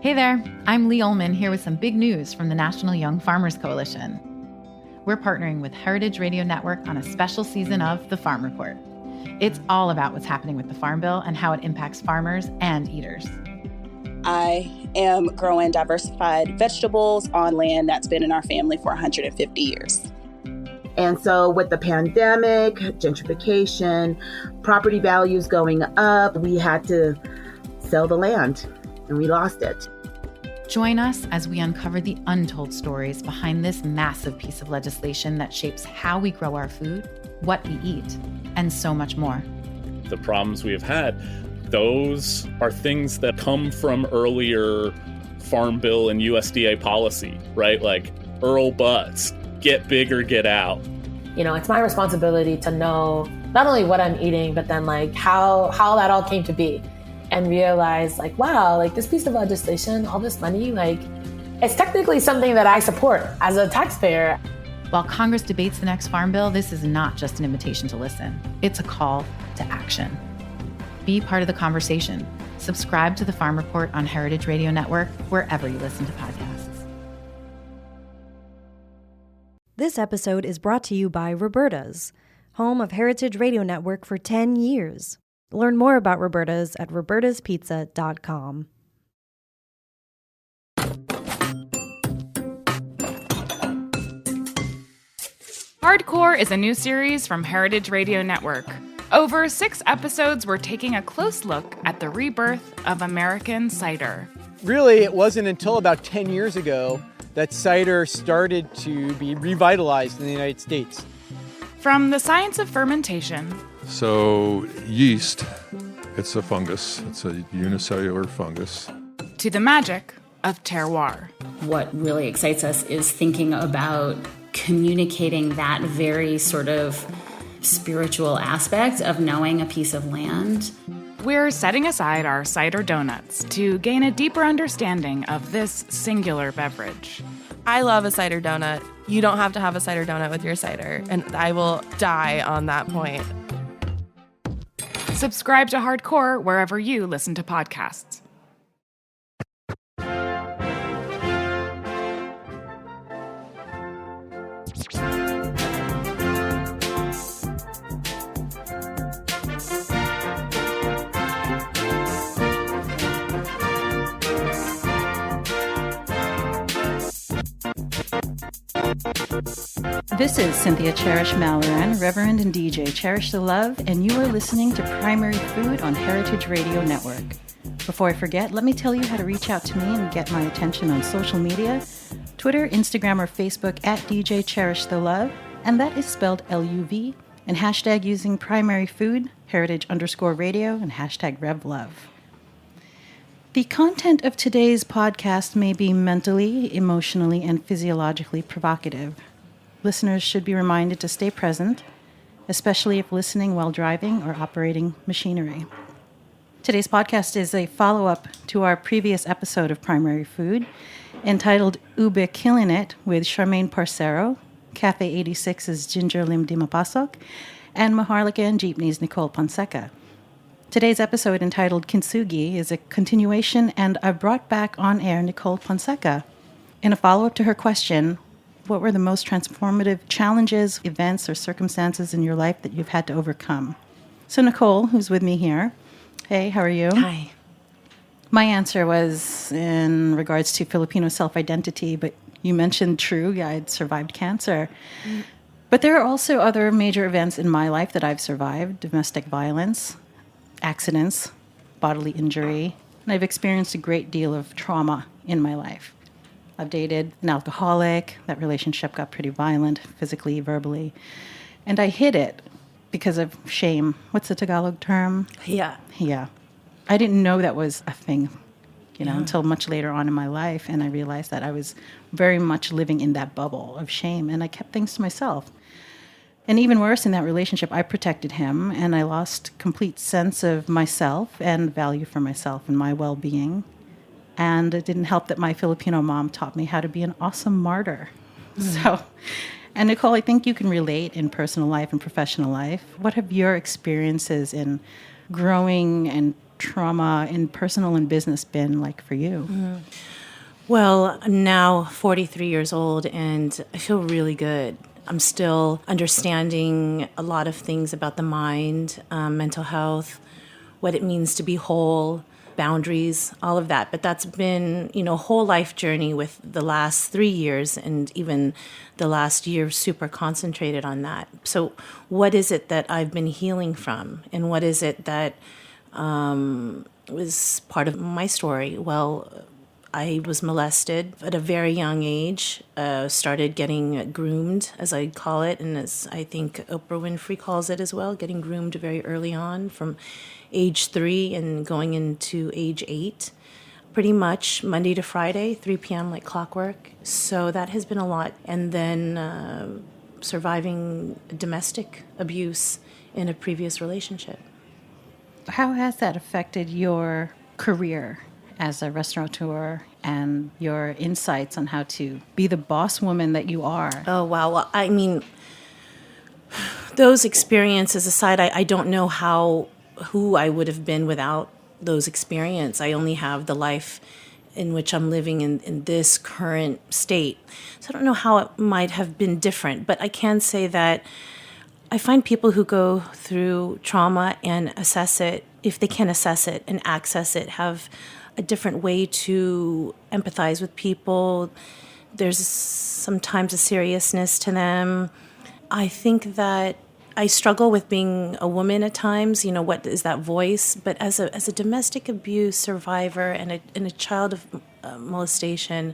Hey there, I'm Lee Ullman here with some big news from the National Young Farmers Coalition. We're partnering with Heritage Radio Network on a special season of The Farm Report. It's all about what's happening with the Farm Bill and how it impacts farmers and eaters. I am growing diversified vegetables on land that's been in our family for 150 years. And so with the pandemic, gentrification, property values going up, we had to sell the land and we lost it. Join us as we uncover the untold stories behind this massive piece of legislation that shapes how we grow our food, what we eat, and so much more. The problems we have had, those are things that come from earlier Farm Bill and USDA policy, right? Like Earl Butz, get big or get out. You know, it's my responsibility to know not only what I'm eating, but then like how that all came to be. And realize like, wow, like this piece of legislation, all this money, like it's technically something that I support as a taxpayer. While Congress debates the next Farm Bill, this is not just an invitation to listen. It's a call to action. Be part of the conversation. Subscribe to the Farm Report on Heritage Radio Network, wherever you listen to podcasts. This episode is brought to you by Roberta's, home of Heritage Radio Network for 10 years. Learn more about Roberta's at robertaspizza.com. Hardcore is a new series from Heritage Radio Network. Over 6 episodes, we're taking a close look at the rebirth of American cider. Really, it wasn't until about 10 years ago that cider started to be revitalized in the United States. From the science of fermentation. So yeast, it's a fungus. It's a unicellular fungus. To the magic of terroir. What really excites us is thinking about communicating that very sort of spiritual aspect of knowing a piece of land. We're setting aside our cider donuts to gain a deeper understanding of this singular beverage. I love a cider donut. You don't have to have a cider donut with your cider, and I will die on that point. Subscribe to Hardcore wherever you listen to podcasts. This is Cynthia Cherish Malloran, Reverend and DJ Cherish the Love, and you are listening to Primary Food on Heritage Radio Network. Before I forget, let me tell you how to reach out to me and get my attention on social media, Twitter, Instagram, or Facebook at DJ Cherish the Love, and that is spelled L-U-V, and hashtag using Primary Food, Heritage_Radio, and hashtag RevLove. The content of today's podcast may be mentally, emotionally, and physiologically provocative. Listeners should be reminded to stay present, especially if listening while driving or operating machinery. Today's podcast is a follow-up to our previous episode of Primary Food, entitled Ube Killin' It with Charmaine Parcero, Cafe 86's Ginger Lim Dimapasok, and Maharlika and Jeepney's Nicole Ponseca. Today's episode, entitled KINTSUGI, is a continuation, and I brought back on air Nicole Ponseca. In a follow-up to her question, what were the most transformative challenges, events, or circumstances in your life that you've had to overcome? So Nicole, who's with me here, hey, how are you? Hi. My answer was in regards to Filipino self-identity, but you mentioned true, yeah, I'd survived cancer. But there are also other major events in my life that I've survived: domestic violence, accidents, bodily injury, and I've experienced a great deal of trauma in my life. I've dated an alcoholic. That relationship got pretty violent, physically, verbally. And I hid it because of shame. What's the Tagalog term? Yeah. Yeah. I didn't know that was a thing, until much later on in my life. And I realized that I was very much living in that bubble of shame. And I kept things to myself. And even worse, in that relationship, I protected him, and I lost complete sense of myself and value for myself and my well-being. And it didn't help that my Filipino mom taught me how to be an awesome martyr. And Nicole, I think you can relate in personal life and professional life. What have your experiences in growing and trauma in personal and business been like for you? Mm-hmm. Well, I'm now 43 years old, and I feel really good. I'm still understanding a lot of things about the mind, mental health, what it means to be whole, boundaries, all of that. But that's been, a whole life journey with the last 3 years and even the last year super concentrated on that. So what is it that I've been healing from? And what is it that was part of my story? Well, I was molested at a very young age, started getting groomed, as I call it, and as I think Oprah Winfrey calls it as well, getting groomed very early on from age 3 and going into age 8, pretty much Monday to Friday, 3 p.m. like clockwork. So that has been a lot. And then surviving domestic abuse in a previous relationship. How has that affected your career as a restaurateur and your insights on how to be the boss woman that you are? Oh, wow. Well, I mean, those experiences aside, I don't know who I would have been without those experiences. I only have the life in which I'm living in this current state. So I don't know how it might have been different, but I can say that I find people who go through trauma and assess it, if they can assess it and access it, have a different way to empathize with people. There's sometimes a seriousness to them. I think that I struggle with being a woman at times, what is that voice? But as a domestic abuse survivor and a child of molestation,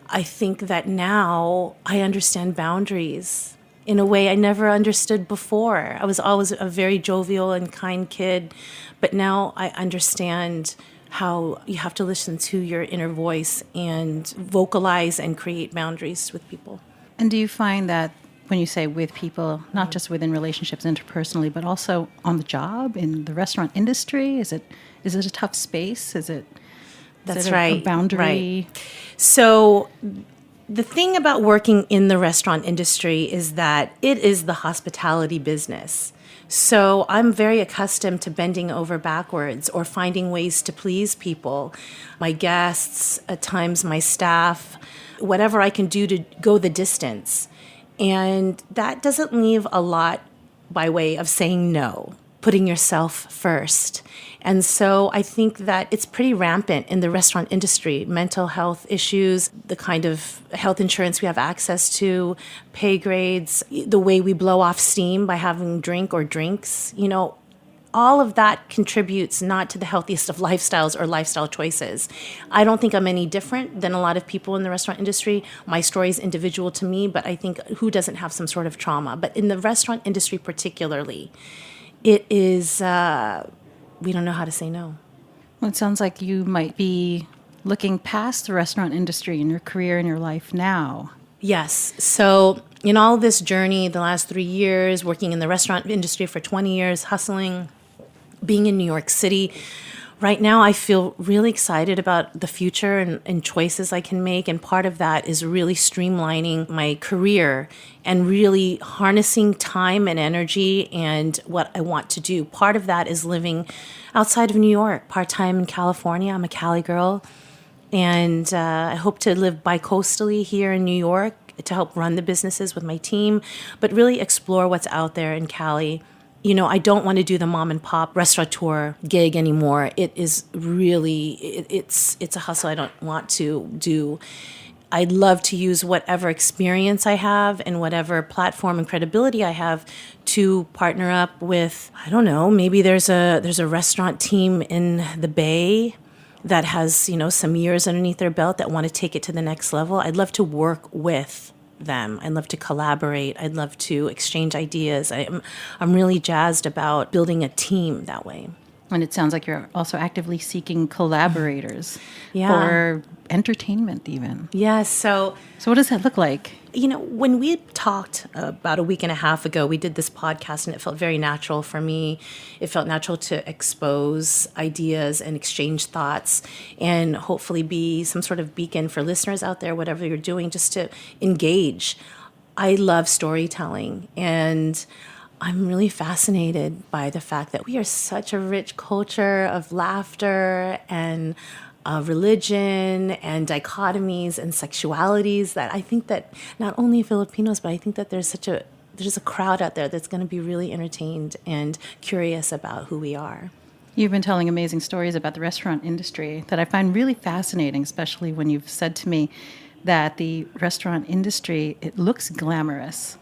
I think that now I understand boundaries in a way I never understood before. I was always a very jovial and kind kid, but now I understand how you have to listen to your inner voice and vocalize and create boundaries with people. And do you find that when you say with people, not just within relationships interpersonally, but also on the job, in the restaurant industry, is it a tough space? That's a right. boundary? Right. So the thing about working in the restaurant industry is that it is the hospitality business. So I'm very accustomed to bending over backwards or finding ways to please people, my guests, at times my staff, whatever I can do to go the distance. And that doesn't leave a lot by way of saying no, putting yourself first. And so I think that it's pretty rampant in the restaurant industry, mental health issues, the kind of health insurance we have access to, pay grades, the way we blow off steam by having drink or drinks, all of that contributes not to the healthiest of lifestyles or lifestyle choices. I don't think I'm any different than a lot of people in the restaurant industry. My story is individual to me, but I think who doesn't have some sort of trauma? But in the restaurant industry particularly, it is, we don't know how to say no. Well, it sounds like you might be looking past the restaurant industry in your career and your life now. Yes. So in all this journey, the last 3 years, working in the restaurant industry for 20 years, hustling, being in New York City, right now I feel really excited about the future and choices I can make. And part of that is really streamlining my career and really harnessing time and energy and what I want to do. Part of that is living outside of New York, part-time in California. I'm a Cali girl. And I hope to live bi-coastally here in New York to help run the businesses with my team, but really explore what's out there in Cali. I don't want to do the mom and pop restaurateur gig anymore. It is really, it's a hustle I don't want to do. I'd love to use whatever experience I have and whatever platform and credibility I have to partner up with, I don't know, maybe there's a restaurant team in the Bay that has, some years underneath their belt that want to take it to the next level. I'd love to work with them. I'd love to collaborate. I'd love to exchange ideas. I'm really jazzed about building a team that way. And it sounds like you're also actively seeking collaborators Yeah. for entertainment even. Yes. So what does that look like? When we talked about a week and a half ago, we did this podcast and it felt very natural for me. It felt natural to expose ideas and exchange thoughts and hopefully be some sort of beacon for listeners out there, whatever you're doing, just to engage. I love storytelling, and I'm really fascinated by the fact that we are such a rich culture of laughter and religion and dichotomies and sexualities that I think that not only Filipinos, but I think that there's a crowd out there that's going to be really entertained and curious about who we are. You've been telling amazing stories about the restaurant industry that I find really fascinating, especially when you've said to me that the restaurant industry, it looks glamorous,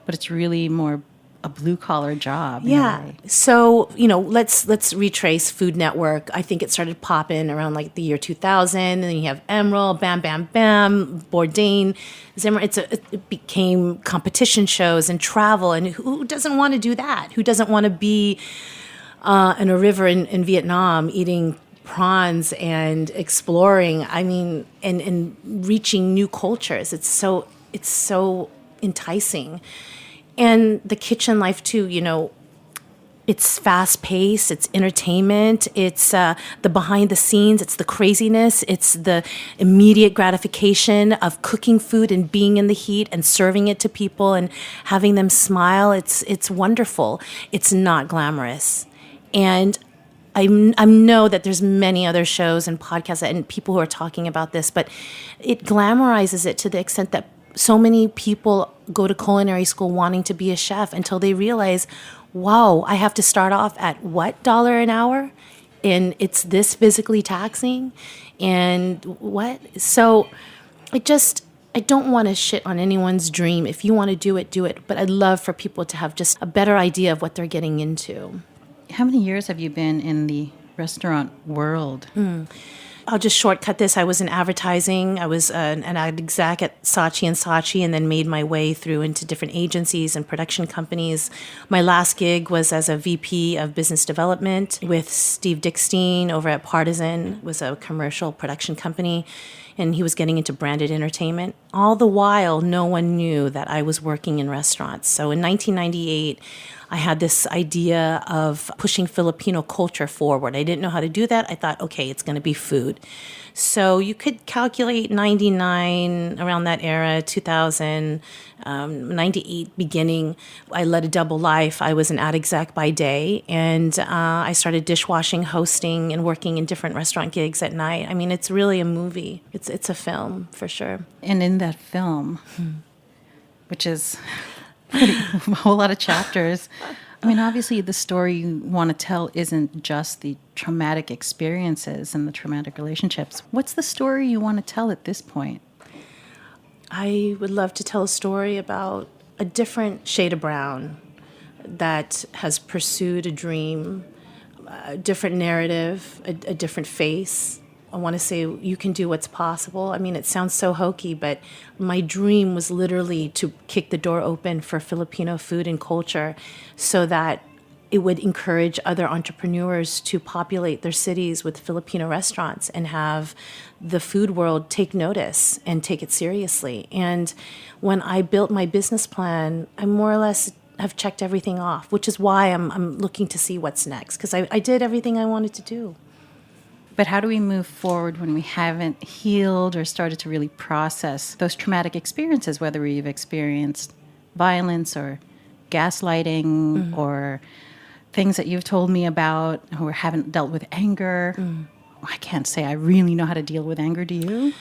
but it's really more a blue-collar job. Yeah. So, let's retrace Food Network. I think it started popping around like the year 2000. And then you have Emerald, Bam Bam Bam, Bourdain, Zimmer. It became competition shows and travel. And who doesn't want to do that? Who doesn't want to be in a river in Vietnam eating prawns and exploring? I mean, and reaching new cultures. It's so enticing. And the kitchen life too, it's fast paced, it's entertainment, it's the behind the scenes, it's the craziness, it's the immediate gratification of cooking food and being in the heat and serving it to people and having them smile. It's wonderful. It's not glamorous. And I know that there's many other shows and podcasts and people who are talking about this, but it glamorizes it to the extent that so many people go to culinary school wanting to be a chef until they realize, wow, I have to start off at what $1 an hour? And it's this physically taxing? And what? So I don't want to shit on anyone's dream. If you want to do it. But I'd love for people to have just a better idea of what they're getting into. How many years have you been in the restaurant world? I'll just shortcut this. I was in advertising. I was an ad exec at Saatchi & Saatchi and then made my way through into different agencies and production companies. My last gig was as a VP of business development with Steve Dickstein over at Partisan. It was a commercial production company, and he was getting into branded entertainment. All the while, no one knew that I was working in restaurants. So in 1998, I had this idea of pushing Filipino culture forward. I didn't know how to do that. I thought, okay, it's going to be food. So you could calculate 99, around that era, 2000, 98 beginning. I led a double life. I was an ad exec by day, and I started dishwashing, hosting, and working in different restaurant gigs at night. I mean, it's really a movie. It's a film, for sure. And in that film, which is a whole lot of chapters. I mean, obviously, the story you want to tell isn't just the traumatic experiences and the traumatic relationships. What's the story you want to tell at this point? I would love to tell a story about a different shade of brown that has pursued a dream, a different narrative, a different face. I want to say you can do what's possible. I mean, it sounds so hokey, but my dream was literally to kick the door open for Filipino food and culture so that it would encourage other entrepreneurs to populate their cities with Filipino restaurants and have the food world take notice and take it seriously. And when I built my business plan, I more or less have checked everything off, which is why I'm looking to see what's next, because I did everything I wanted to do. But how do we move forward when we haven't healed or started to really process those traumatic experiences, whether we've experienced violence or gaslighting or things that you've told me about, or haven't dealt with anger? I can't say I really know how to deal with anger. Do you?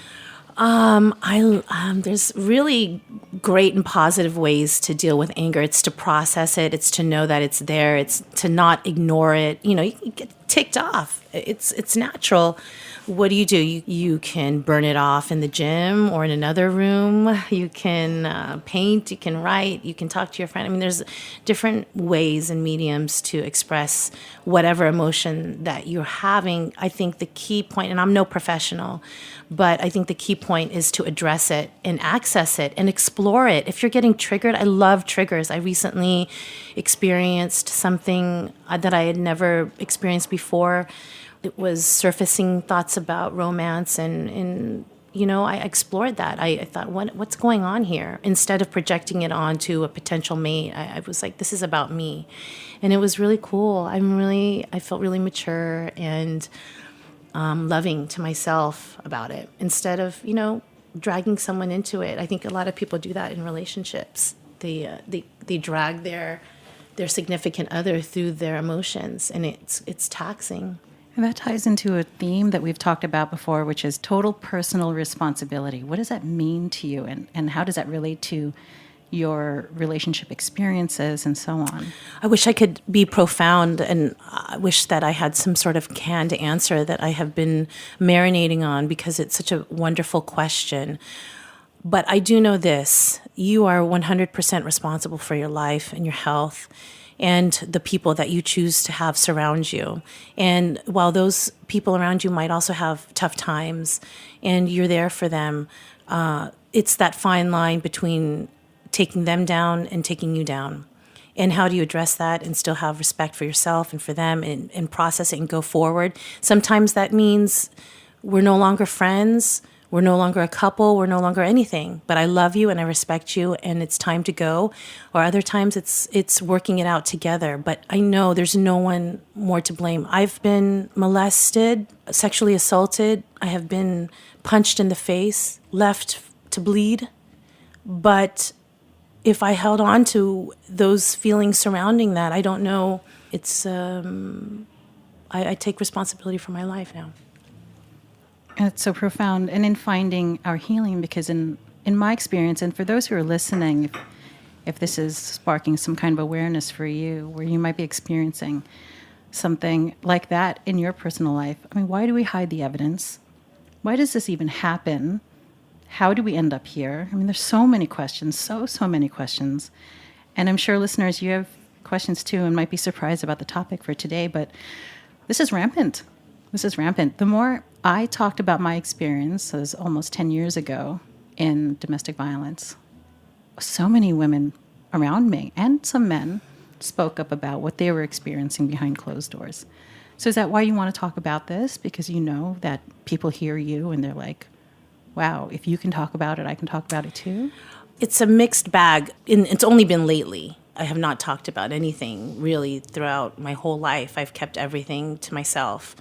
There's really great and positive ways to deal with anger. It's to process it. It's to know that it's there. It's to not ignore it. You get ticked off. It's natural. What do? You can burn it off in the gym or in another room. You can paint. You can write. You can talk to your friend. I mean, there's different ways and mediums to express whatever emotion that you're having. I think the key point, and I'm no professional, but I think the key point is to address it and access it and explore it. If you're getting triggered, I love triggers. I recently experienced something that I had never experienced before. It was surfacing thoughts about romance, and I explored that. I thought, what's going on here? Instead of projecting it onto a potential mate, I was like, this is about me. And it was really cool. I felt really mature and loving to myself about it, instead of, dragging someone into it. I think a lot of people do that in relationships. They drag their their significant other through their emotions, and it's taxing. And that ties into a theme that we've talked about before, which is total personal responsibility. What does that mean to you, and how does that relate to your relationship experiences and so on? I wish I could be profound, and I wish that I had some sort of canned answer that I have been marinating on, because it's such a wonderful question. But I do know this: you are 100% responsible for your life and your health and the people that you choose to have surround you. And while those people around you might also have tough times and you're there for them, it's that fine line between taking them down and taking you down. And how do you address that and still have respect for yourself and for them, and process it and go forward? Sometimes that means we're no longer friends, we're no longer a couple, we're no longer anything, but I love you and I respect you and it's time to go. Or other times it's working it out together. But I know there's no one more to blame. I've been molested, sexually assaulted, I have been punched in the face, left to bleed, but if I held on to those feelings surrounding that, I don't know. It's I take responsibility for my life now. It's so profound. And in finding our healing, because in my experience, and for those who are listening, if this is sparking some kind of awareness for you, where you might be experiencing something like that in your personal life, I mean, why do we hide the evidence? Why does this even happen? How do we end up here? I mean, there's so many questions, so many questions. And I'm sure listeners, you have questions too, and might be surprised about the topic for today, but this is rampant. This is rampant. The more I talked about my experiences almost 10 years ago in domestic violence, so many women around me and some men spoke up about what they were experiencing behind closed doors. So is that why you want to talk about this? Because you know that people hear you and they're like, wow, if you can talk about it, I can talk about it too? It's a mixed bag. It's only been lately. I have not talked about anything really throughout my whole life. I've kept everything to myself.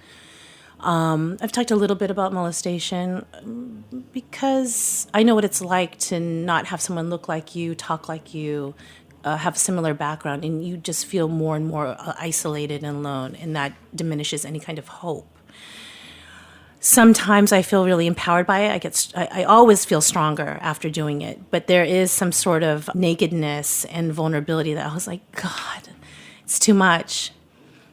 I've talked a little bit about molestation because I know what it's like to not have someone look like you, talk like you, have a similar background, and you just feel more and more isolated and alone, and that diminishes any kind of hope. Sometimes I feel really empowered by it. I always feel stronger after doing it, but there is some sort of nakedness and vulnerability that I was like, God, it's too much.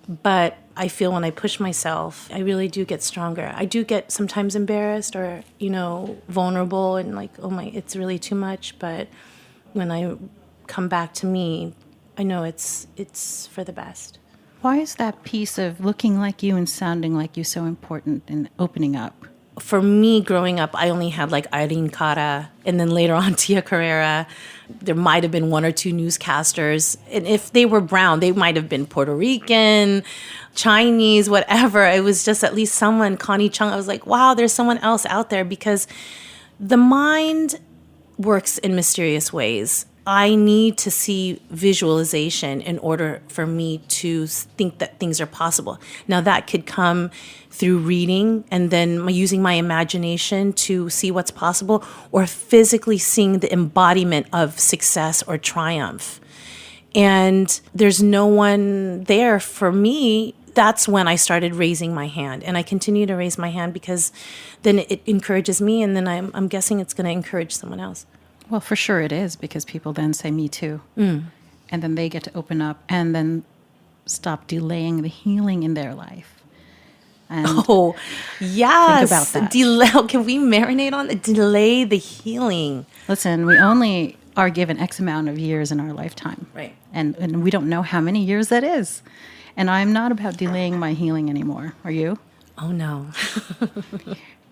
But I feel when I push myself, I really do get stronger. I do get sometimes embarrassed or, vulnerable and like, oh my, it's really too much. But when I come back to me, I know it's for the best. Why is that piece of looking like you and sounding like you so important in opening up? For me, growing up, I only had like Irene Cara and then later on Tia Carrera. There might have been one or two newscasters. And if they were brown, they might have been Puerto Rican, Chinese, whatever. It was just at least someone, Connie Chung. I was like, wow, there's someone else out there, because the mind works in mysterious ways. I need to see visualization in order for me to think that things are possible. Now, that could come through reading and then using my imagination to see what's possible, or physically seeing the embodiment of success or triumph. And there's no one there for me. That's when I started raising my hand. And I continue to raise my hand because then it encourages me, and then I'm guessing it's going to encourage someone else. Well, for sure it is, because people then say, me too. And then they get to open up and then stop delaying the healing in their life. And oh, yes. think about that. Can we marinate on it? Delay the healing. Listen, we only are given X amount of years in our lifetime. Right. And we don't know how many years that is. And I'm not about delaying my healing anymore. Are you? Oh, no.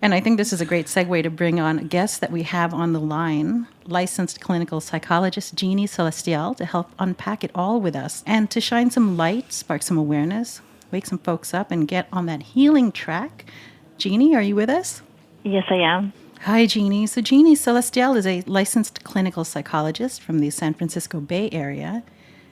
And I think this is a great segue to bring on a guest that we have on the line, licensed clinical psychologist Jeannie Celestial, to help unpack it all with us and to shine some light, spark some awareness, wake some folks up, and get on that healing track. Jeannie, are you with us? Yes, I am. Hi, Jeannie. So Jeannie Celestial is a licensed clinical psychologist from the San Francisco Bay Area.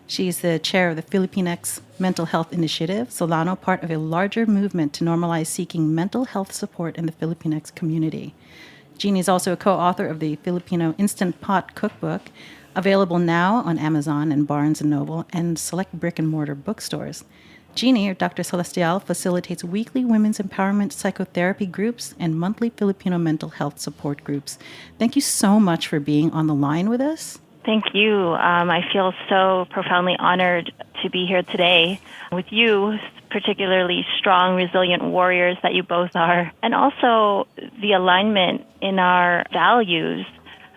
She's the chair of the Filipinx Mental Health Initiative, Solano, part of a larger movement to normalize seeking mental health support in the Filipinx community. Jeannie is also a co-author of the Filipino Instant Pot Cookbook, Available now on Amazon and Barnes & Noble and select brick-and-mortar bookstores. Jeannie, or Dr. Celestial, facilitates weekly women's empowerment psychotherapy groups and monthly Filipino mental health support groups. Thank you so much for being on the line with us. Thank you. I feel so profoundly honored to be here today with you, particularly strong, resilient warriors that you both are, and also the alignment in our values.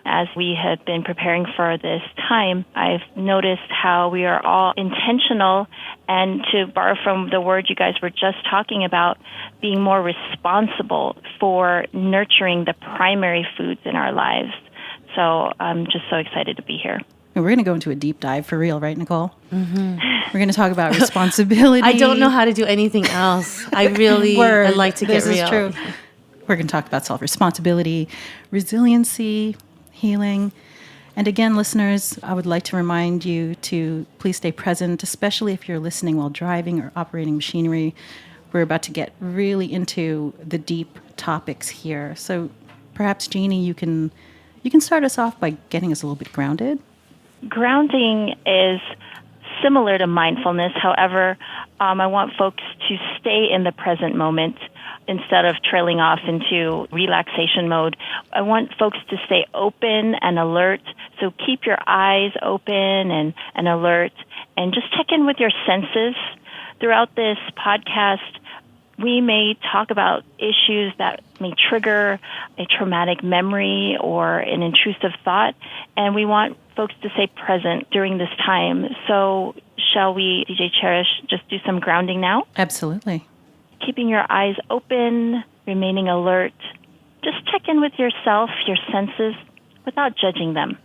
As we have been preparing for this time, I've noticed how we are all intentional, and to borrow from the word you guys were just talking about, being more responsible for nurturing the primary foods in our lives. So I'm just so excited to be here. And we're going to go into a deep dive for real, right, Nicole? Mm-hmm. We're going to talk about responsibility. I don't know how to do anything else. I really I'd like to get real. This is true. We're going to talk about self-responsibility, resiliency, healing. And again, listeners, I would like to remind you to please stay present, especially if you're listening while driving or operating machinery. We're about to get really into the deep topics here. So perhaps, Jeannie, you can start us off by getting us a little bit grounded. Grounding is similar to mindfulness. However, I want folks to stay in the present moment instead of trailing off into relaxation mode. I want folks to stay open and alert. So keep your eyes open and alert, and just check in with your senses. Throughout this podcast, we may talk about issues that may trigger a traumatic memory or an intrusive thought, and we want folks to stay present during this time. So shall we, DJ Cherish, just do some grounding now? Absolutely. Keeping your eyes open, remaining alert. Just check in with yourself, your senses, without judging them.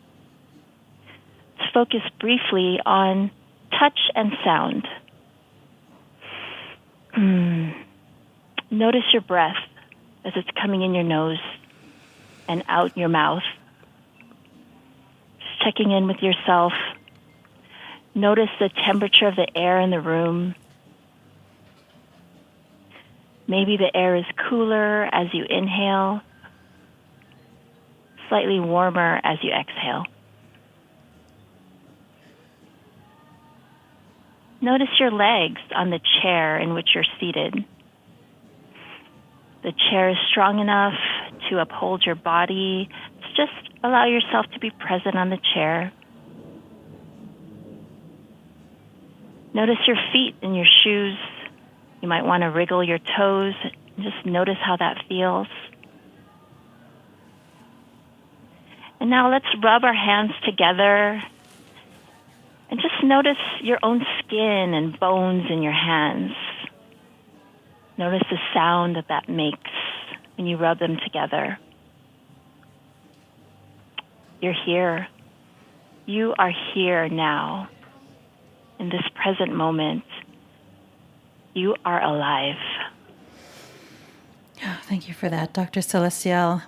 Let's focus briefly on touch and sound. Notice your breath as it's coming in your nose and out your mouth. Just checking in with yourself. Notice the temperature of the air in the room. Maybe the air is cooler as you inhale, slightly warmer as you exhale. Notice your legs on the chair in which you're seated. The chair is strong enough to uphold your body. Just allow yourself to be present on the chair. Notice your feet in your shoes. You might want to wriggle your toes. Just notice how that feels. And now let's rub our hands together and just notice your own skin and bones in your hands. Notice the sound that makes when you rub them together. You're here. You are here now, in this present moment. You are alive. Oh, thank you for that, Dr. Celestial.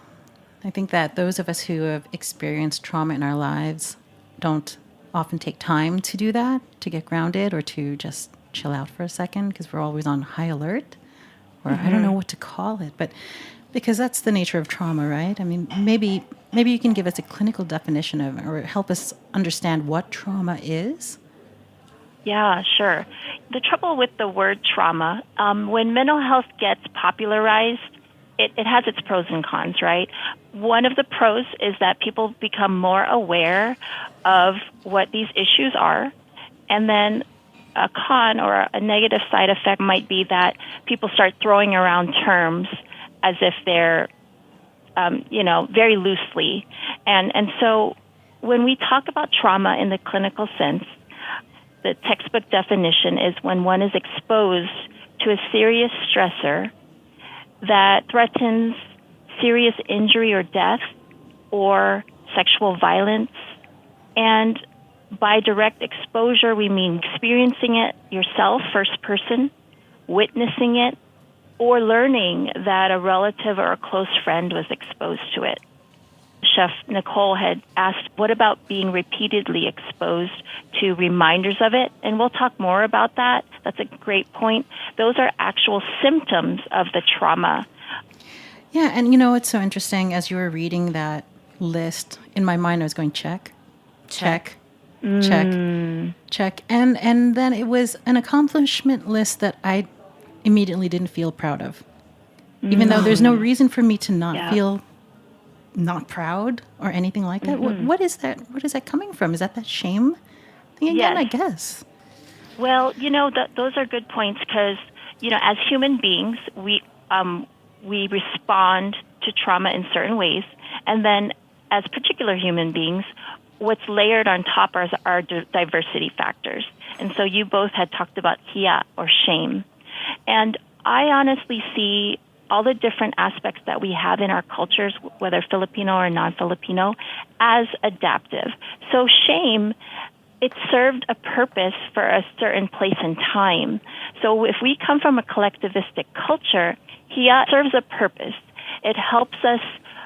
I think that those of us who have experienced trauma in our lives don't often take time to do that, to get grounded or to just chill out for a second, because we're always on high alert, or I don't know what to call it, but because that's the nature of trauma, right? I mean, maybe you can give us a clinical definition of, or help us understand what trauma is. Yeah, sure. The trouble with the word trauma, when mental health gets popularized, it has its pros and cons, right? One of the pros is that people become more aware of what these issues are. And then a con or a negative side effect might be that people start throwing around terms as if they're, very loosely. And so when we talk about trauma in the clinical sense, the textbook definition is when one is exposed to a serious stressor that threatens serious injury or death or sexual violence. And by direct exposure, we mean experiencing it yourself, first person, witnessing it, or learning that a relative or a close friend was exposed to it. Chef Nicole had asked, what about being repeatedly exposed to reminders of it? And we'll talk more about that. That's a great point. Those are actual symptoms of the trauma. Yeah, and it's so interesting. As you were reading that list, in my mind I was going, check, check, check. And then it was an accomplishment list that I immediately didn't feel proud of. Even though there's no reason for me to not feel not proud or anything like that. What is that? What is that coming from? Is that shame thing again, I guess? Well, those are good points because, as human beings, we respond to trauma in certain ways. And then as particular human beings, what's layered on top are diversity factors. And so you both had talked about hiya, or shame. And I honestly see all the different aspects that we have in our cultures, whether Filipino or non-Filipino, as adaptive. So shame, it served a purpose for a certain place and time. So if we come from a collectivistic culture, hiya serves a purpose. It helps us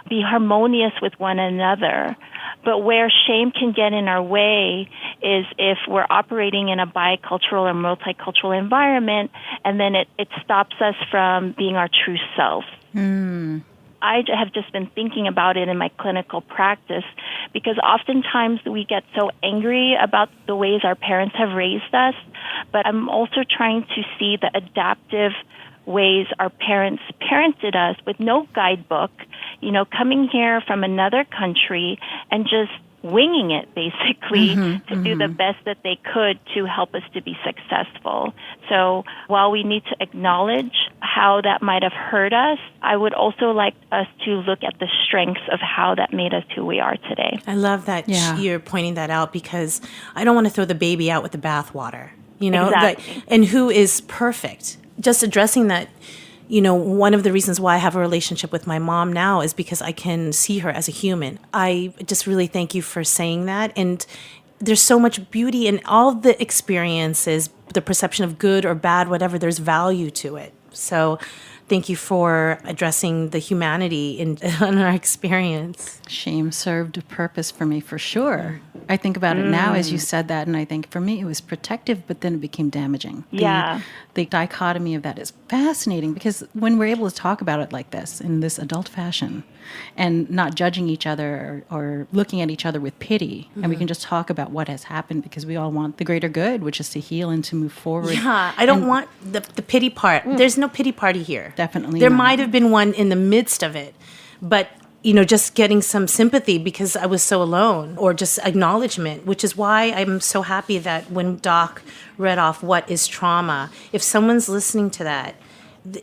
be harmonious with one another. But where shame can get in our way is if we're operating in a bicultural or multicultural environment, and then it stops us from being our true self. I have just been thinking about it in my clinical practice because oftentimes we get so angry about the ways our parents have raised us, but I'm also trying to see the adaptive ways our parents parented us with no guidebook, coming here from another country and just winging it, basically, to do the best that they could to help us to be successful. So while we need to acknowledge how that might have hurt us, I would also like us to look at the strengths of how that made us who we are today. I love that you're pointing that out because I don't want to throw the baby out with the bathwater, Exactly. And who is perfect. Just addressing that, one of the reasons why I have a relationship with my mom now is because I can see her as a human. I just really thank you for saying that. And there's so much beauty in all the experiences, the perception of good or bad, whatever, there's value to it. So thank you for addressing the humanity in our experience. Shame served a purpose for me, for sure. I think about it now as you said that, and I think for me it was protective, but then it became damaging. The dichotomy of that is fascinating because when we're able to talk about it like this, in this adult fashion, and not judging each other or looking at each other with pity, and we can just talk about what has happened because we all want the greater good, which is to heal and to move forward. Yeah, I don't want the pity part. There's no pity party here. Definitely There not. might have been one in the midst of it, but just getting some sympathy because I was so alone, or just acknowledgement, which is why I'm so happy that when Doc read off what is trauma, if someone's listening to that,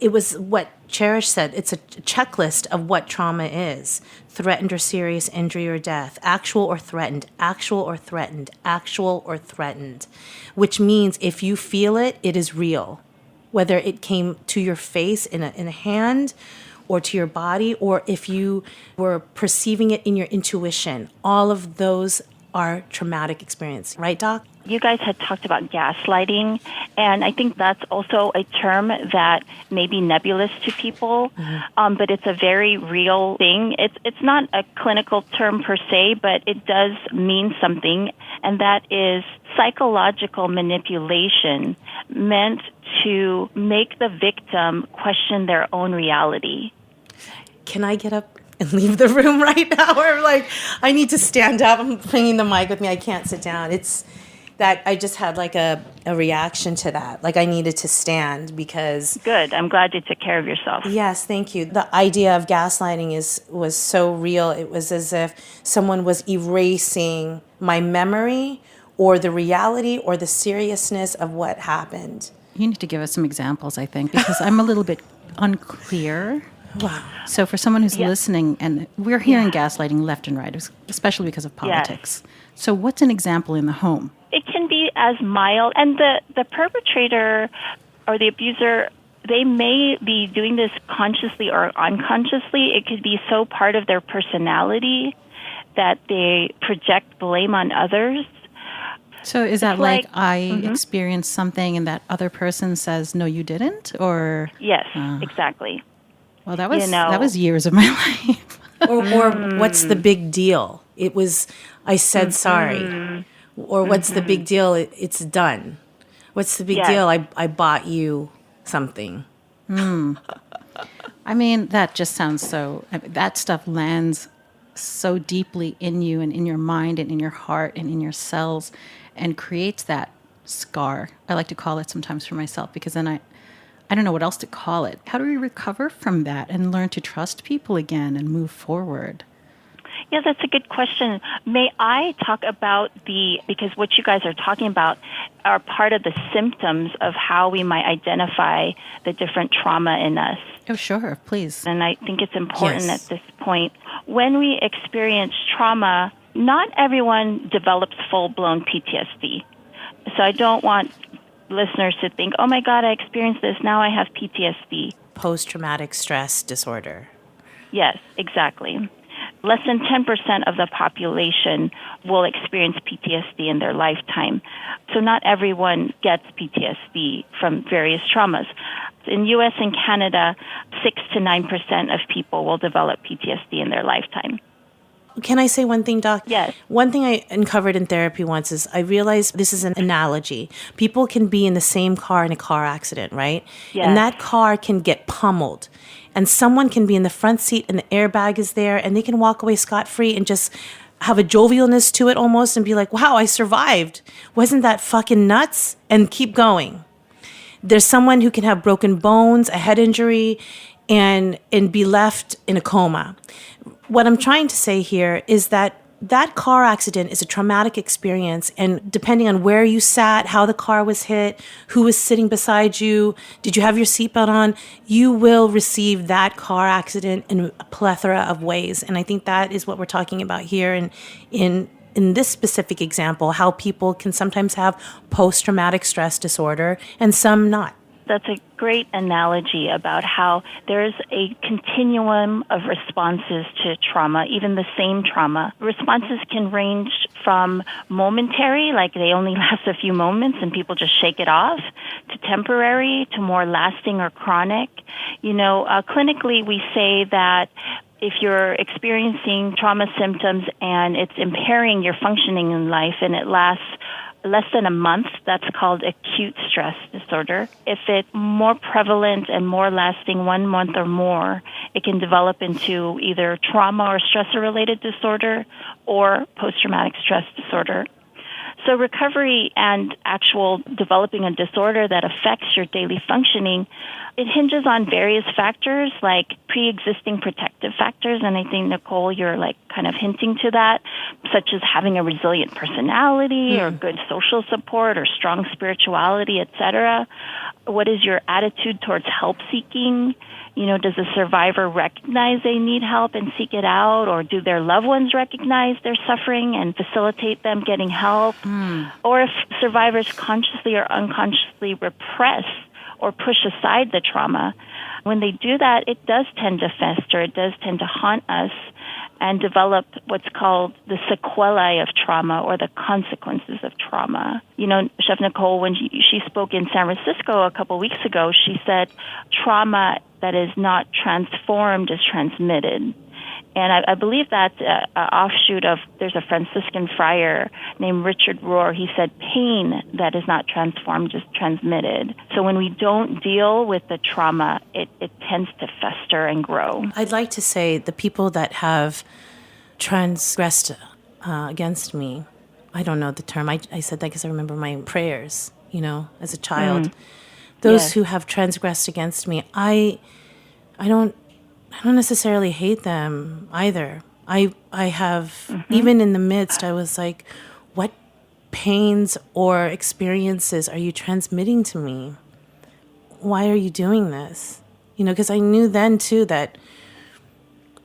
it was what Cherish said. It's a checklist of what trauma is: threatened or serious injury or death, actual or threatened, actual or threatened, actual or threatened, which means if you feel it, it is real. Whether it came to your face in a hand or to your body, or if you were perceiving it in your intuition, all of those are traumatic experience. Right, Doc? You guys had talked about gaslighting, and I think that's also a term that may be nebulous to people, but it's a very real thing. It's not a clinical term per se, but it does mean something, and that is psychological manipulation meant to make the victim question their own reality. Can I get up and leave the room right now? Or I need to stand up. I'm bringing the mic with me. I can't sit down. It's that I just had a reaction to that. I needed to stand because... Good. I'm glad you took care of yourself. Yes, thank you. The idea of gaslighting was so real. It was as if someone was erasing my memory or the reality or the seriousness of what happened. You need to give us some examples, I think, because I'm a little bit unclear. Wow. So for someone who's listening, and we're hearing gaslighting left and right, especially because of politics. Yes. So what's an example in the home? It can be as mild, and the perpetrator or the abuser, they may be doing this consciously or unconsciously. It could be so part of their personality that they project blame on others. So is that I experienced something and that other person says, no, you didn't? Or yes, exactly. Well, that was years of my life. or what's the big deal? It was, I said sorry. Or what's the big deal? It's done. What's the big deal? I bought you something. I mean, that just sounds so, that stuff lands so deeply in you and in your mind and in your heart and in your cells and creates that scar. I like to call it sometimes for myself, because then I don't know what else to call it. How do we recover from that and learn to trust people again and move forward? Yeah, that's a good question. May I talk about because what you guys are talking about are part of the symptoms of how we might identify the different trauma in us. Oh, sure, please. And I think it's important at this point. When we experience trauma, not everyone develops full-blown PTSD. So I don't want listeners to think, oh my God, I experienced this, now I have PTSD. Post-traumatic stress disorder. Yes, exactly. Less than 10% of the population will experience PTSD in their lifetime. So not everyone gets PTSD from various traumas. In U.S. and Canada, 6 to 9% of people will develop PTSD in their lifetime. Can I say one thing, Doc? Yes. One thing I uncovered in therapy once is I realized this is an analogy. People can be in the same car in a car accident, right? Yes. And that car can get pummeled. And someone can be in the front seat and the airbag is there and they can walk away scot-free and just have a jovialness to it almost and be like, wow, I survived. Wasn't that fucking nuts? And keep going. There's someone who can have broken bones, a head injury, and be left in a coma. What I'm trying to say here is that that car accident is a traumatic experience, and depending on where you sat, how the car was hit, who was sitting beside you, did you have your seatbelt on, you will receive that car accident in a plethora of ways. And I think that is what we're talking about here in this specific example, how people can sometimes have post-traumatic stress disorder and some not. That's a great analogy about how there's a continuum of responses to trauma, even the same trauma. Responses can range from momentary, like they only last a few moments and people just shake it off, to temporary, to more lasting or chronic. Clinically, we say that if you're experiencing trauma symptoms and it's impairing your functioning in life and it lasts less than a month, that's called acute stress disorder. If it's more prevalent and more lasting 1 month or more, it can develop into either trauma or stressor-related disorder or post-traumatic stress disorder. So recovery and actual developing a disorder that affects your daily functioning, it hinges on various factors like pre-existing protective factors. And I think, Nicole, you're kind of hinting to that, such as having a resilient personality or good social support or strong spirituality, etc. What is your attitude towards help seeking? Does the survivor recognize they need help and seek it out? Or do their loved ones recognize their suffering and facilitate them getting help? Or if survivors consciously or unconsciously repress or push aside the trauma, when they do that, it does tend to fester. It does tend to haunt us and develop what's called the sequelae of trauma or the consequences of trauma. Chef Nicole, when she spoke in San Francisco a couple weeks ago, she said trauma that is not transformed is transmitted. And I believe that's an offshoot of, there's a Franciscan friar named Richard Rohr. He said pain that is not transformed is transmitted. So when we don't deal with the trauma, it tends to fester and grow. I'd like to say the people that have transgressed against me, I don't know the term. I said that because I remember my prayers, as a child. Those who have transgressed against me, I don't necessarily hate them either. I have, even in the midst, I was like, what pains or experiences are you transmitting to me? Why are you doing this? Because I knew then too that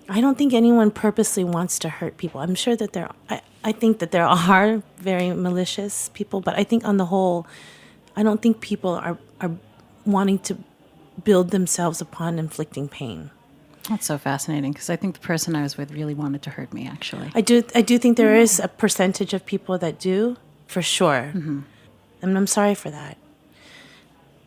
I don't think anyone purposely wants to hurt people. I'm sure that I think that there are very malicious people, but I think on the whole, I don't think people are wanting to build themselves upon inflicting pain. That's so fascinating, because I think the person I was with really wanted to hurt me, actually. I do think there is a percentage of people that do, for sure. And I'm sorry for that.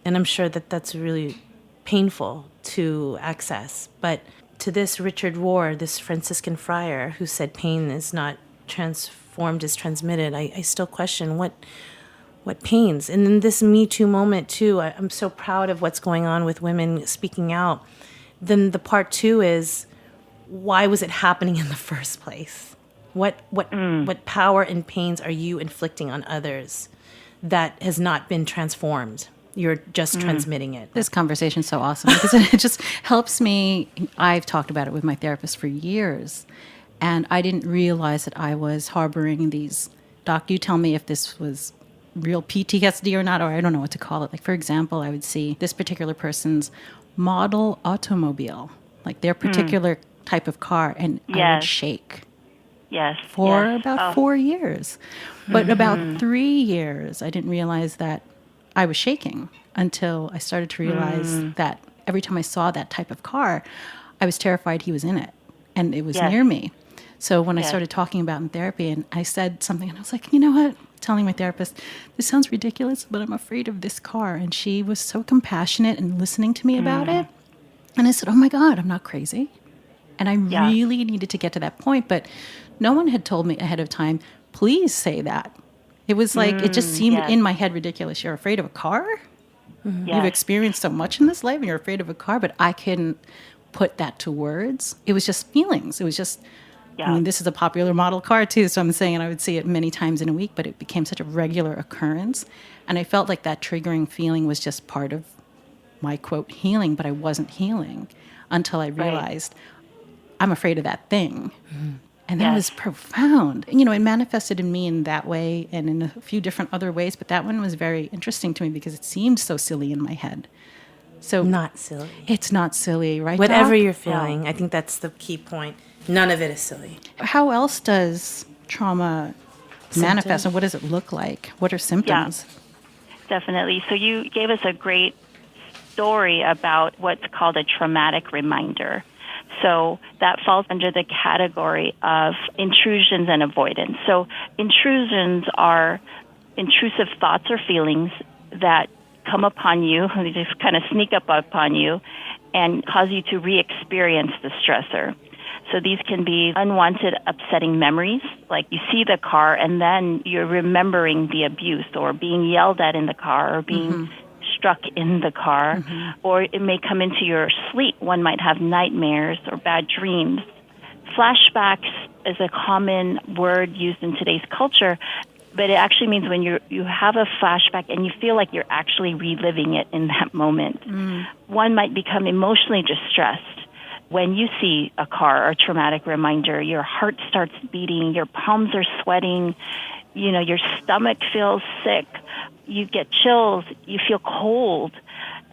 And I'm sure that that's really painful to access. But to this Richard Rohr, this Franciscan friar who said pain is not transformed, is transmitted, I still question what pains. And in this Me Too moment, too, I'm so proud of what's going on with women speaking out. Then the part two is, why was it happening in the first place? What power and pains are you inflicting on others that has not been transformed? You're just transmitting it. This conversation is so awesome because it just helps me. I've talked about it with my therapist for years, and I didn't realize that I was harboring these. Doc, you tell me if this was real PTSD or not, or I don't know what to call it. Like, for example, I would see this particular person's model automobile, like their particular type of car, and I would shake. Yes. For about 4 years. But about 3 years, I didn't realize that I was shaking until I started to realize that every time I saw that type of car, I was terrified he was in it and it was near me. So when I started talking about in therapy, and I said something, and I was like, you know what? Telling my therapist, this sounds ridiculous, but I'm afraid of this car. And she was so compassionate and listening to me about it. And I said, oh my God, I'm not crazy. And I really needed to get to that point. But no one had told me ahead of time, please say that. It was like, it just seemed in my head ridiculous. You're afraid of a car? You've experienced so much in this life and you're afraid of a car, but I couldn't put that to words. It was just feelings. It was just, I mean, this is a popular model car too, so I'm saying I would see it many times in a week, but it became such a regular occurrence. And I felt like that triggering feeling was just part of my, quote, healing, but I wasn't healing until I realized I'm afraid of that thing. And that was profound. You know, it manifested in me in that way and in a few different other ways, but that one was very interesting to me because it seemed so silly in my head. So not silly. It's not silly, right? Whatever Doc? you're feeling, I think that's the key point. None of it is silly. How else does trauma manifest, and what does it look like? What are symptoms? Definitely. So you gave us a great story about what's called a traumatic reminder. So that falls under the category of intrusions and avoidance. So intrusions are intrusive thoughts or feelings that come upon you, they just kind of sneak up upon you and cause you to re-experience the stressor. So these can be unwanted, upsetting memories, like you see the car and then you're remembering the abuse or being yelled at in the car or being struck in the car, or it may come into your sleep. One might have nightmares or bad dreams. Flashbacks is a common word used in today's culture, but it actually means when you have a flashback and you feel like you're actually reliving it in that moment. One might become emotionally distressed. When you see a car or a traumatic reminder, your heart starts beating, your palms are sweating, you know, your stomach feels sick, you get chills, you feel cold,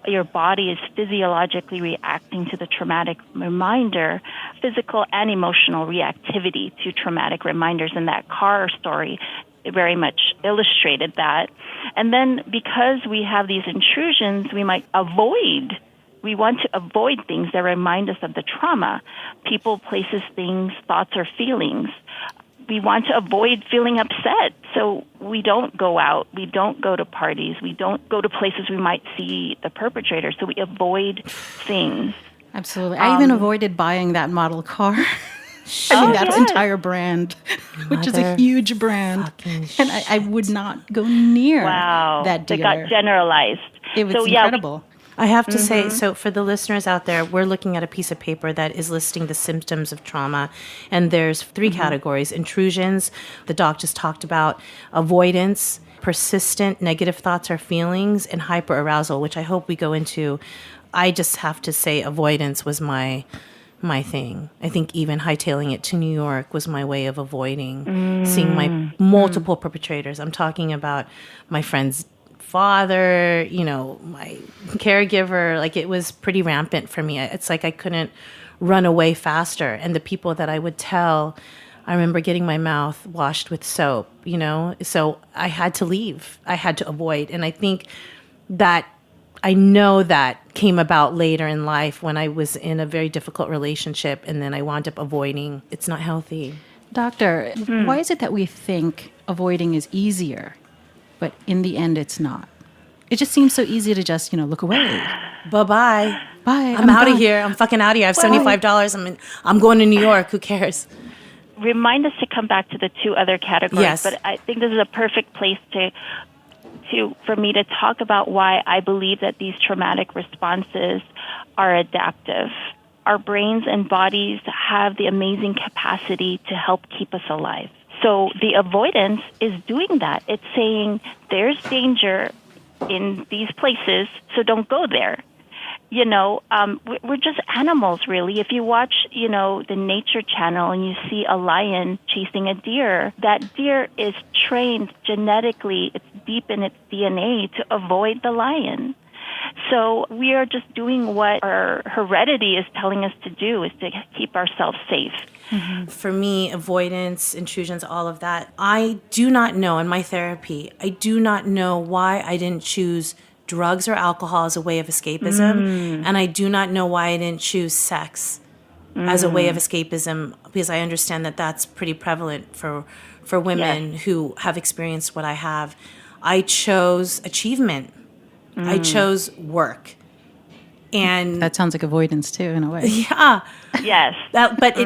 your body is physiologically reacting to the traumatic reminder, physical and emotional reactivity to traumatic reminders. And that car story very much illustrated that. And then because we have these intrusions, we want to avoid things that remind us of the trauma, people, places, things, thoughts, or feelings. We want to avoid feeling upset, so we don't go out, we don't go to parties, we don't go to places we might see the perpetrator, so we avoid things. Absolutely. I even avoided buying that model car. I mean, that entire brand, which is a huge brand. And I would not go near that dealer. It got generalized. It was incredible. I have to say, so for the listeners out there, we're looking at a piece of paper that is listing the symptoms of trauma. And there's 3 categories: intrusions, the doc just talked about, avoidance, persistent negative thoughts or feelings, and hyperarousal, which I hope we go into. I just have to say avoidance was my thing. I think even hightailing it to New York was my way of avoiding seeing my multiple perpetrators. I'm talking about my friend's father, you know, my caregiver. Like, it was pretty rampant for me. It's like I couldn't run away faster. And the people that I would tell, I remember getting my mouth washed with soap, you know? So I had to leave. I had to avoid. And I think that I know that came about later in life when I was in a very difficult relationship and then I wound up avoiding. It's not healthy. Doctor, why is it that we think avoiding is easier, but in the end it's not? It just seems so easy to just, look away. Bye-bye. Bye. I'm out of here. I'm fucking out of here. I have $75. I'm going to New York. Who cares? Remind us to come back to the 2 other categories. Yes. But I think this is a perfect place for me to talk about why I believe that these traumatic responses are adaptive. our brains and bodies have the amazing capacity to help keep us alive. So the avoidance is doing that. It's saying there's danger in these places, so don't go there. You know, we're just animals, really. If you watch, you know, the Nature Channel and you see a lion chasing a deer, that deer is trained genetically, it's deep in its DNA to avoid the lion. So we are just doing what our heredity is telling us to do, is to keep ourselves safe. Mm-hmm. For me, avoidance, intrusions, all of that, I do not know in my therapy, I do not know why I didn't choose drugs or alcohol as a way of escapism. And I do not know why I didn't choose sex as a way of escapism, because I understand that that's pretty prevalent for women who have experienced what I have. I chose achievement. I chose work. And that sounds like avoidance too, in a way. Yeah. Yes. But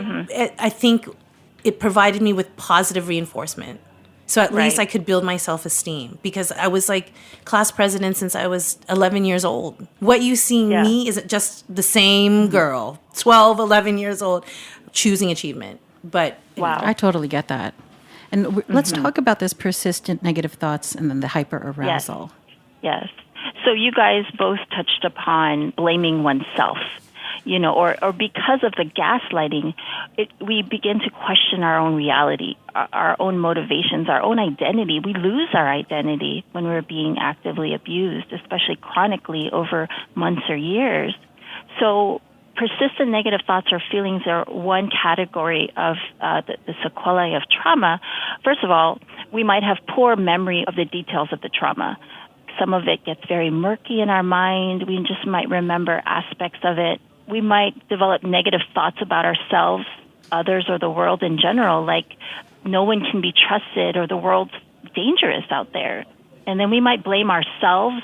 I think it provided me with positive reinforcement. So at least I could build my self-esteem, because I was like class president since I was 11 years old. What you see me is just the same girl, 12, 11 years old, choosing achievement. But wow, I totally get that. And let's talk about this persistent negative thoughts and then the hyper-arousal. Yes. So you guys both touched upon blaming oneself, you know, or because of the gaslighting, we begin to question our own reality, our own motivations, our own identity. We lose our identity when we're being actively abused, especially chronically over months or years. So persistent negative thoughts or feelings are one category of the sequelae of trauma. First of all, we might have poor memory of the details of the trauma. Some of it gets very murky in our mind. We just might remember aspects of it. We might develop negative thoughts about ourselves, others, or the world in general, like no one can be trusted or the world's dangerous out there. And then we might blame ourselves,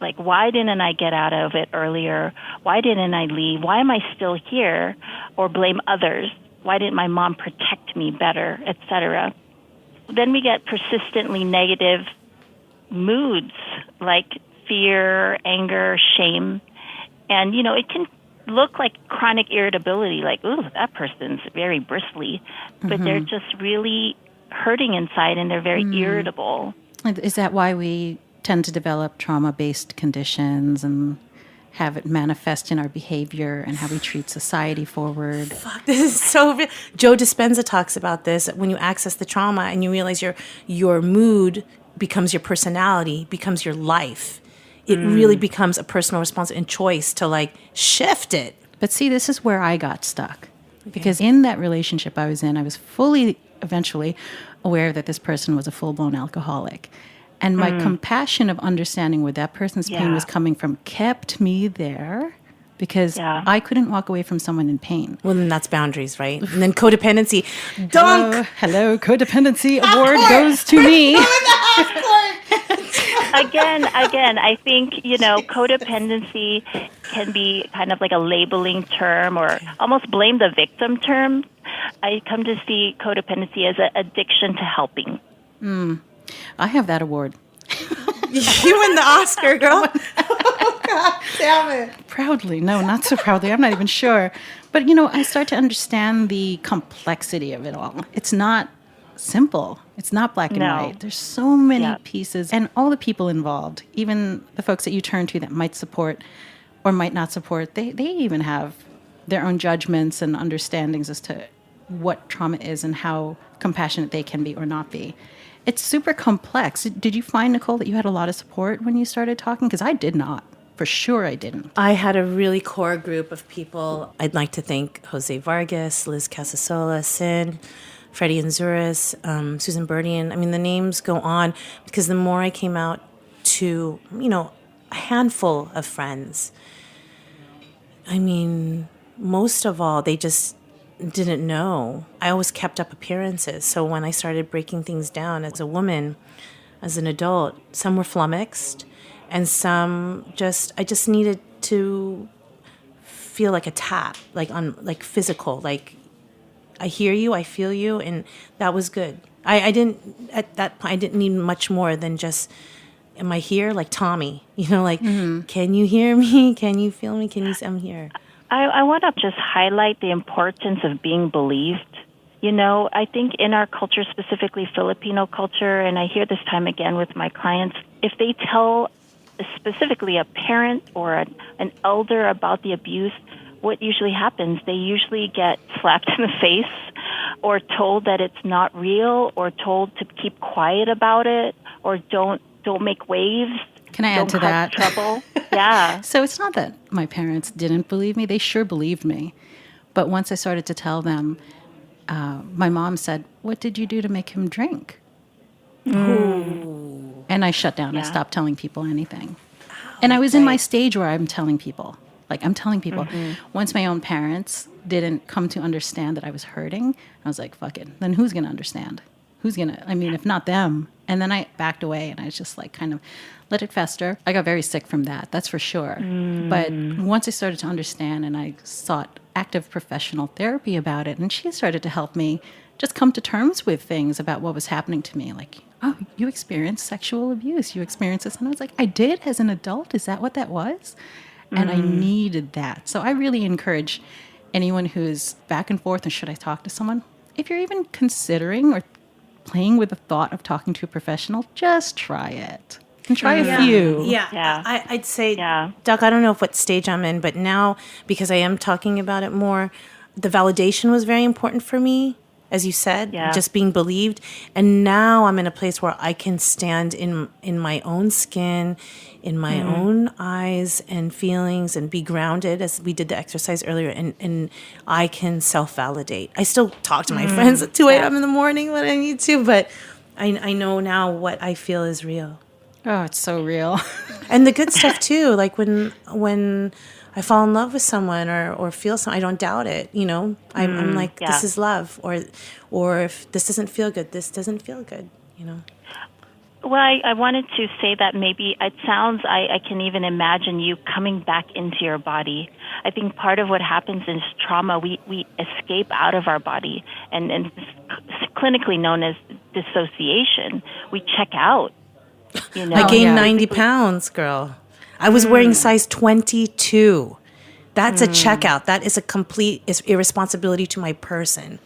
like, why didn't I get out of it earlier? Why didn't I leave? Why am I still here? Or blame others. Why didn't my mom protect me better, etc.? Then we get persistently negative moods like fear, anger, shame. And, you know, it can look like chronic irritability, like, ooh, that person's very bristly. But they're just really hurting inside and they're very irritable. Is that why we tend to develop trauma-based conditions and have it manifest in our behavior and how we treat society forward? Fuck, this is so real. Joe Dispenza talks about this. When you access the trauma and you realize your mood becomes your personality, becomes your life. It really becomes a personal response and choice to like shift it. But see, this is where I got stuck. Because in that relationship I was in, I was fully, eventually, aware that this person was a full-blown alcoholic. And my compassion of understanding where that person's pain was coming from kept me there, because I couldn't walk away from someone in pain. Well, then that's boundaries, right? And then codependency. Dunk! Hello, codependency award goes to me. Again, I think, you know, codependency can be kind of like a labeling term or almost blame the victim term. I come to see codependency as an addiction to helping. I have that award. You win the Oscar, girl. Oh, God damn it. Proudly. No, not so proudly. I'm not even sure. But, you know, I start to understand the complexity of it all. It's not simple. It's not black and white. There's so many pieces, and all the people involved, even the folks that you turn to that might support or might not support, they even have their own judgments and understandings as to what trauma is and how compassionate they can be or not be. It's super complex. Did you find, Nicole, that you had a lot of support when you started talking? Because I did not. For sure I didn't. I had a really core group of people. I'd like to thank Jose Vargas, Liz Casasola, Sin, Freddie Anzuris, Susan Burdian. I mean, the names go on, because the more I came out to, you know, a handful of friends, I mean, most of all, they just didn't know. I always kept up appearances. So when I started breaking things down as a woman, as an adult, some were flummoxed, and some I just needed to feel like a tap, like physical, like I hear you, I feel you, and that was good. I didn't, at that point, I didn't need much more than just, am I here? Like Tommy, you know, like, can you hear me? Can you feel me? I'm here. I want to just highlight the importance of being believed. You know, I think in our culture, specifically Filipino culture, and I hear this time again with my clients, if they tell specifically a parent or an elder about the abuse, what usually happens, they usually get slapped in the face or told that it's not real or told to keep quiet about it or don't make waves. Can I add to don't cause that? Trouble. Yeah. So it's not that my parents didn't believe me. They sure believed me. But once I started to tell them, my mom said, "What did you do to make him drink?" Ooh. And I shut down. I stopped telling people anything. And I was in my stage where I'm telling people. Like, I'm telling people. Once my own parents didn't come to understand that I was hurting, I was like, fuck it. Then who's going to understand? Who's going to, I mean, if not them. And then I backed away and I just like kind of let it fester. I got very sick from that, that's for sure. But once I started to understand and I sought active professional therapy about it, and she started to help me just come to terms with things about what was happening to me. Like, oh, you experienced sexual abuse. You experienced this. And I was like, I did as an adult? Is that what that was? And I needed that. So I really encourage anyone who's back and forth, and should I talk to someone? If you're even considering or playing with the thought of talking to a professional, just try it. And try a few. Yeah. I'd say, Doc, I don't know what stage I'm in, but now, because I am talking about it more, the validation was very important for me, as you said, just being believed. And now I'm in a place where I can stand in my own skin, in my own eyes and feelings, and be grounded, as we did the exercise earlier, and I can self-validate. I still talk to my friends at 2 a.m. in the morning when I need to, but I know now what I feel is real. Oh, it's so real. And the good stuff too, like when I fall in love with someone or feel something, I don't doubt it. You know, I'm like, this is love, or if this doesn't feel good, this doesn't feel good. You know. Well, I wanted to say that maybe it sounds, I can even imagine you coming back into your body. I think part of what happens is trauma, we escape out of our body, and it's clinically known as dissociation. We check out. You know? I gained 90 pounds, girl. I was wearing size 22. That's a checkout. That is a complete irresponsibility to my person.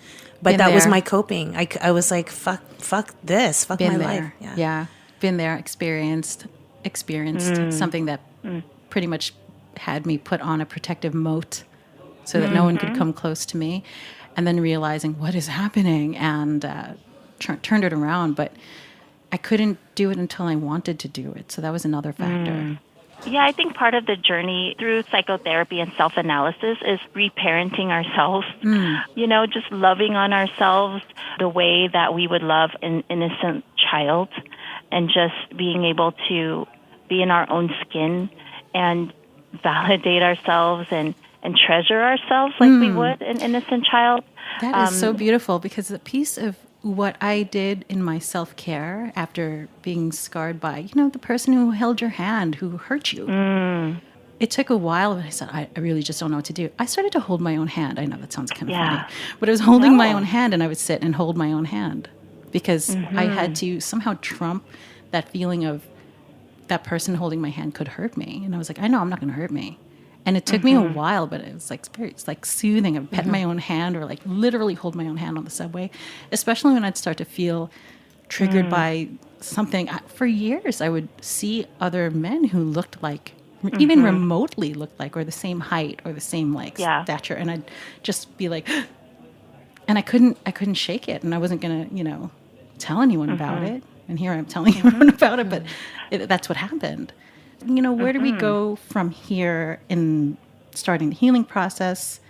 But that was my coping. I was like, fuck this. Fuck my life. Yeah. Been there, experienced something that pretty much had me put on a protective moat so that no one could come close to me. And then realizing what is happening, and turned it around. But I couldn't do it until I wanted to do it. So that was another factor. Yeah, I think part of the journey through psychotherapy and self-analysis is reparenting ourselves. You know, just loving on ourselves the way that we would love an innocent child, and just being able to be in our own skin and validate ourselves and treasure ourselves like we would an innocent child. That is so beautiful, because a piece of what I did in my self-care after being scarred by, you know, the person who held your hand, who hurt you. It took a while, but I said, I really just don't know what to do. I started to hold my own hand. I know that sounds kind of funny, but I was holding my own hand, and I would sit and hold my own hand, because I had to somehow trump that feeling of that person holding my hand could hurt me. And I was like, I know I'm not going to hurt me. And it took me a while, but it was like it's like soothing. I would pet my own hand, or like literally hold my own hand on the subway, especially when I'd start to feel triggered by something. For years, I would see other men who looked like, even remotely looked like, or the same height or the same like stature, and I'd just be like, and I couldn't shake it, and I wasn't gonna, you know, tell anyone about it. And here I'm telling everyone about it, but that's what happened. You know, where do we go from here in starting the healing process,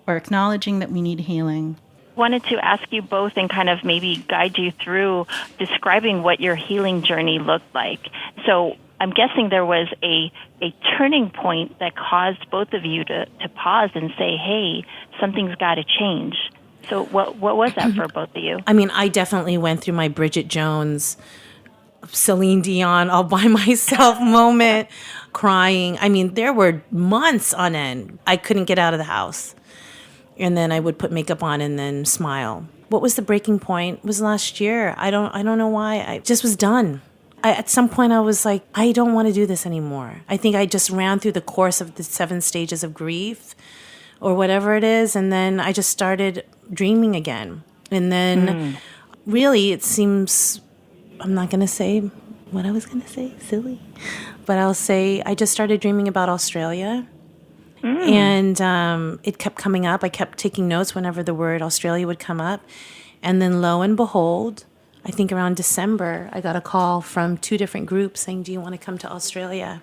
or acknowledging that we need healing? Wanted to ask you both and kind of maybe guide you through describing what your healing journey looked like. So I'm guessing there was a turning point that caused both of you to pause and say, hey, something's got to change. So what was that for both of you? I mean, I definitely went through my Bridget Jones, Celine Dion, all by myself moment, crying. I mean, there were months on end. I couldn't get out of the house. And then I would put makeup on and then smile. What was the breaking point? It was last year. I don't know why. I just was done. At some point I was like, I don't want to do this anymore. I think I just ran through the course of the 7 stages of grief. or whatever it is. And then I just started dreaming again. And then really it seems, I'm not going to say what I was going to say, silly, but I'll say I just started dreaming about Australia. And it kept coming up. I kept taking notes whenever the word Australia would come up. And then lo and behold, I think around December, I got a call from 2 different groups saying, do you want to come to Australia?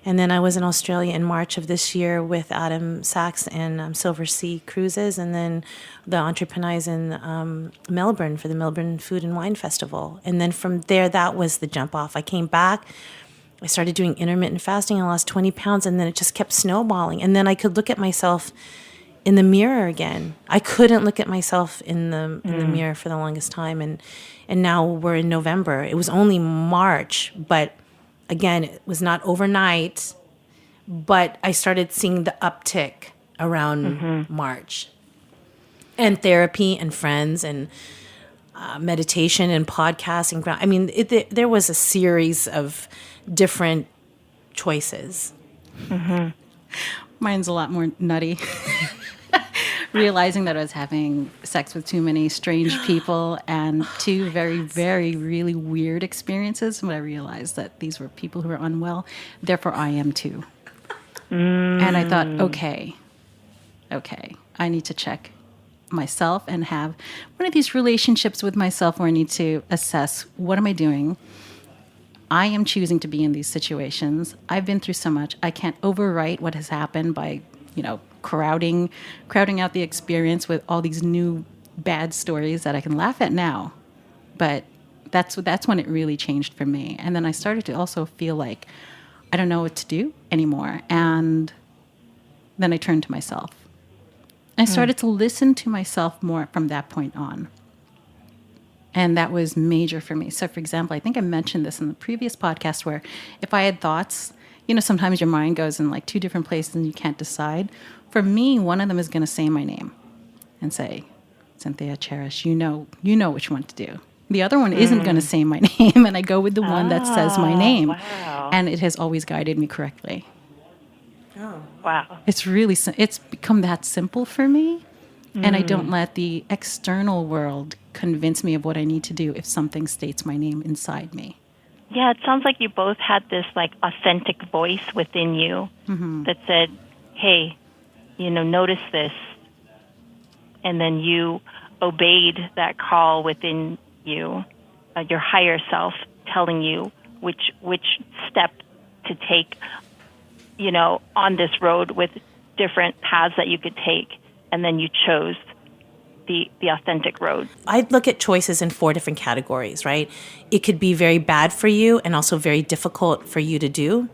And then I was in Australia in March of this year with Adam Sachs and Silver Sea Cruises, and then the entrepreneurs in Melbourne for the Melbourne Food and Wine Festival. And then from there, that was the jump off. I came back. I started doing intermittent fasting. I lost 20 pounds, and then it just kept snowballing. And then I could look at myself in the mirror again. I couldn't look at myself in the mirror for the longest time. And now we're in November. It was only March, but again, it was not overnight. But I started seeing the uptick around March. And therapy and friends and meditation and podcasting. I mean, there was a series of different choices. Mine's a lot more nutty. Realizing that I was having sex with too many strange people and 2 very, very, really weird experiences when I realized that these were people who were unwell. Therefore, I am too. And I thought, okay, I need to check myself and have one of these relationships with myself where I need to assess, what am I doing? I am choosing to be in these situations. I've been through so much. I can't overwrite what has happened by, crowding out the experience with all these new bad stories that I can laugh at now. But that's when it really changed for me. And then I started to also feel like I don't know what to do anymore. And then I turned to myself. I started to listen to myself more from that point on. And that was major for me. So, for example, I think I mentioned this in the previous podcast where if I had thoughts, sometimes your mind goes in like 2 different places and you can't decide. For me, one of them is going to say my name and say, Cynthia Cherish, you know which one to do. The other one isn't going to say my name, and I go with the one that says my name. Wow. And it has always guided me correctly. Oh, wow. It's become that simple for me. And I don't let the external world convince me of what I need to do if something states my name inside me. Yeah, it sounds like you both had this like authentic voice within you that said, hey, notice this. And then you obeyed that call within you, your higher self telling you which step to take, on this road with different paths that you could take. And then you chose the authentic road. I'd look at choices in 4 different categories, right? It could be very bad for you and also very difficult for you to do.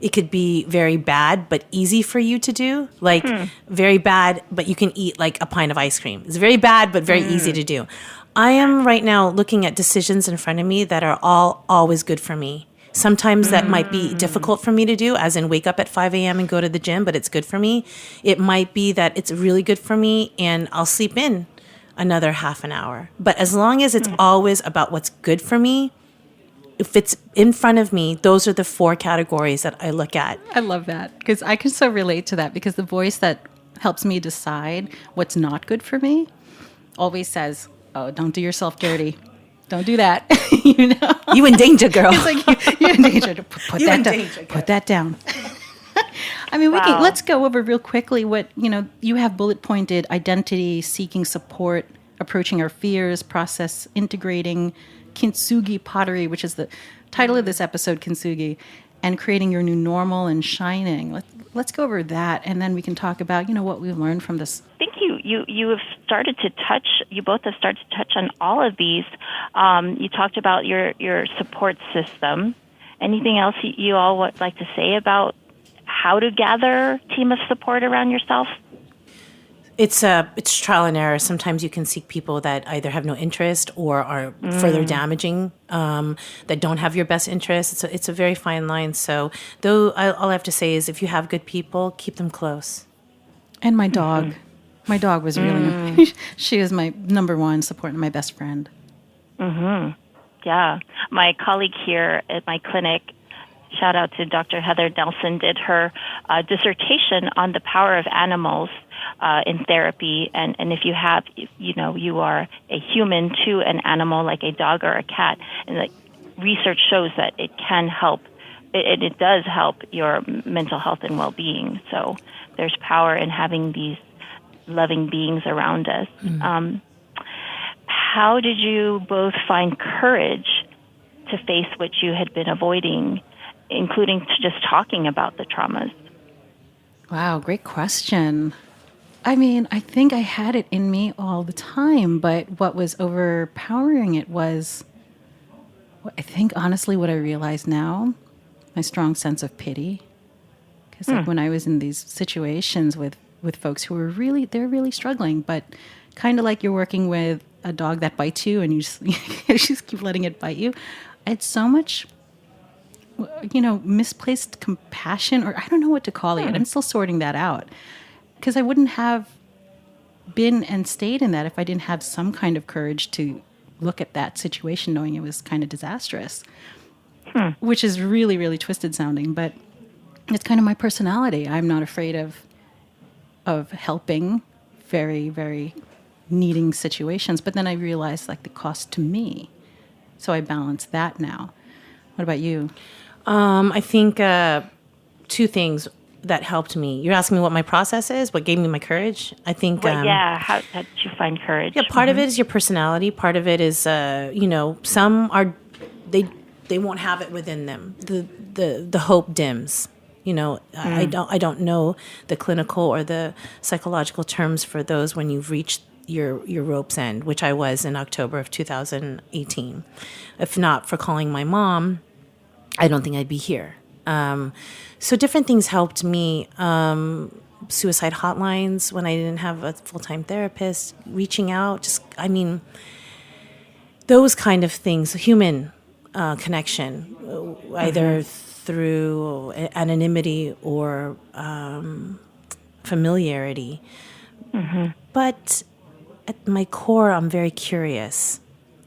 It could be very bad but easy for you to do. Like very bad, but you can eat like a pint of ice cream. It's very bad but very easy to do. I am right now looking at decisions in front of me that are always good for me. Sometimes that might be difficult for me to do, as in wake up at 5 a.m. and go to the gym, but it's good for me. It might be that it's really good for me and I'll sleep in another half an hour. But as long as it's always about what's good for me, if it's in front of me, those are the 4 categories that I look at. I love that because I can so relate to that because the voice that helps me decide what's not good for me always says, oh, don't do yourself dirty. Don't do that. You in danger, girl. It's like you're in danger. Put that down. I mean, let's go over real quickly what, you have bullet pointed: identity, seeking support, approaching our fears, process integrating, KINTSUGI pottery, which is the title of this episode, KINTSUGI, and creating your new normal and shining. Let's go over that, and then we can talk about, what we've learned from this. I think you have started to touch, you both have started to touch on all of these. You talked about your support system. Anything else you all would like to say about how to gather a team of support around yourself? It's trial and error. Sometimes you can seek people that either have no interest or are further damaging, that don't have your best interest. It's a very fine line. So, all I have to say is, if you have good people, keep them close. And my dog. My dog was really, she is my number one support and my best friend. Yeah. My colleague here at my clinic, shout out to Dr. Heather Nelson, did her dissertation on the power of animals in therapy. And if you have, you are a human to an animal like a dog or a cat, and like research shows that it can help. It does help your mental health and well-being. So there's power in having these loving beings around us. How did you both find courage to face what you had been avoiding, including to just talking about the traumas? Wow, great question. I mean, I think I had it in me all the time, but what was overpowering it was, I think honestly what I realize now, my strong sense of pity. Because like when I was in these situations with folks who were they're really struggling, but kind of like you're working with a dog that bites you and you just, you just keep letting it bite you. I had so much, misplaced compassion, or I don't know what to call it. I'm still sorting that out. Because I wouldn't have been and stayed in that if I didn't have some kind of courage to look at that situation knowing it was kind of disastrous. Which is really, really twisted sounding, but it's kind of my personality. I'm not afraid of helping very, very needing situations. But then I realized like the cost to me. So I balance that now. What about you? I think two things that helped me. You're asking me what my process is, what gave me my courage. I think. How did you find courage? Yeah, part of it is your personality. Part of it is, some are they won't have it within them. The hope dims. I don't know the clinical or the psychological terms for those when you've reached your rope's end, which I was in October of 2018. If not for calling my mom, I don't think I'd be here. So different things helped me. Suicide hotlines when I didn't have a full-time therapist, reaching out, those kind of things, human connection, either through anonymity or familiarity. But at my core, I'm very curious.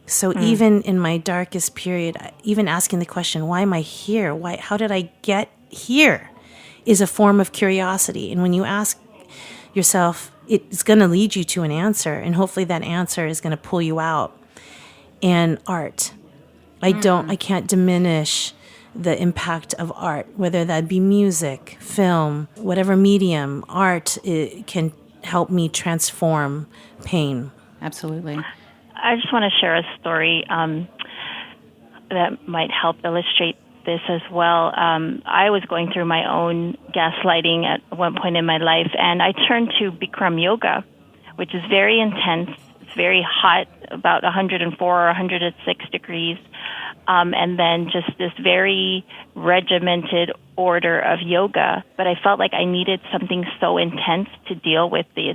So even in my darkest period, even asking the question, why am I here? How did I get here? Is a form of curiosity. And when you ask yourself, it's going to lead you to an answer. And hopefully that answer is going to pull you out. And art. I can't diminish the impact of art, whether that be music, film, whatever medium, art can help me transform pain. Absolutely. I just want to share a story that might help illustrate this as well. I was going through my own gaslighting at one point in my life, and I turned to Bikram yoga, which is very intense. It's very hot, about 104 or 106 degrees, and then just this very regimented order of yoga. But I felt like I needed something so intense to deal with the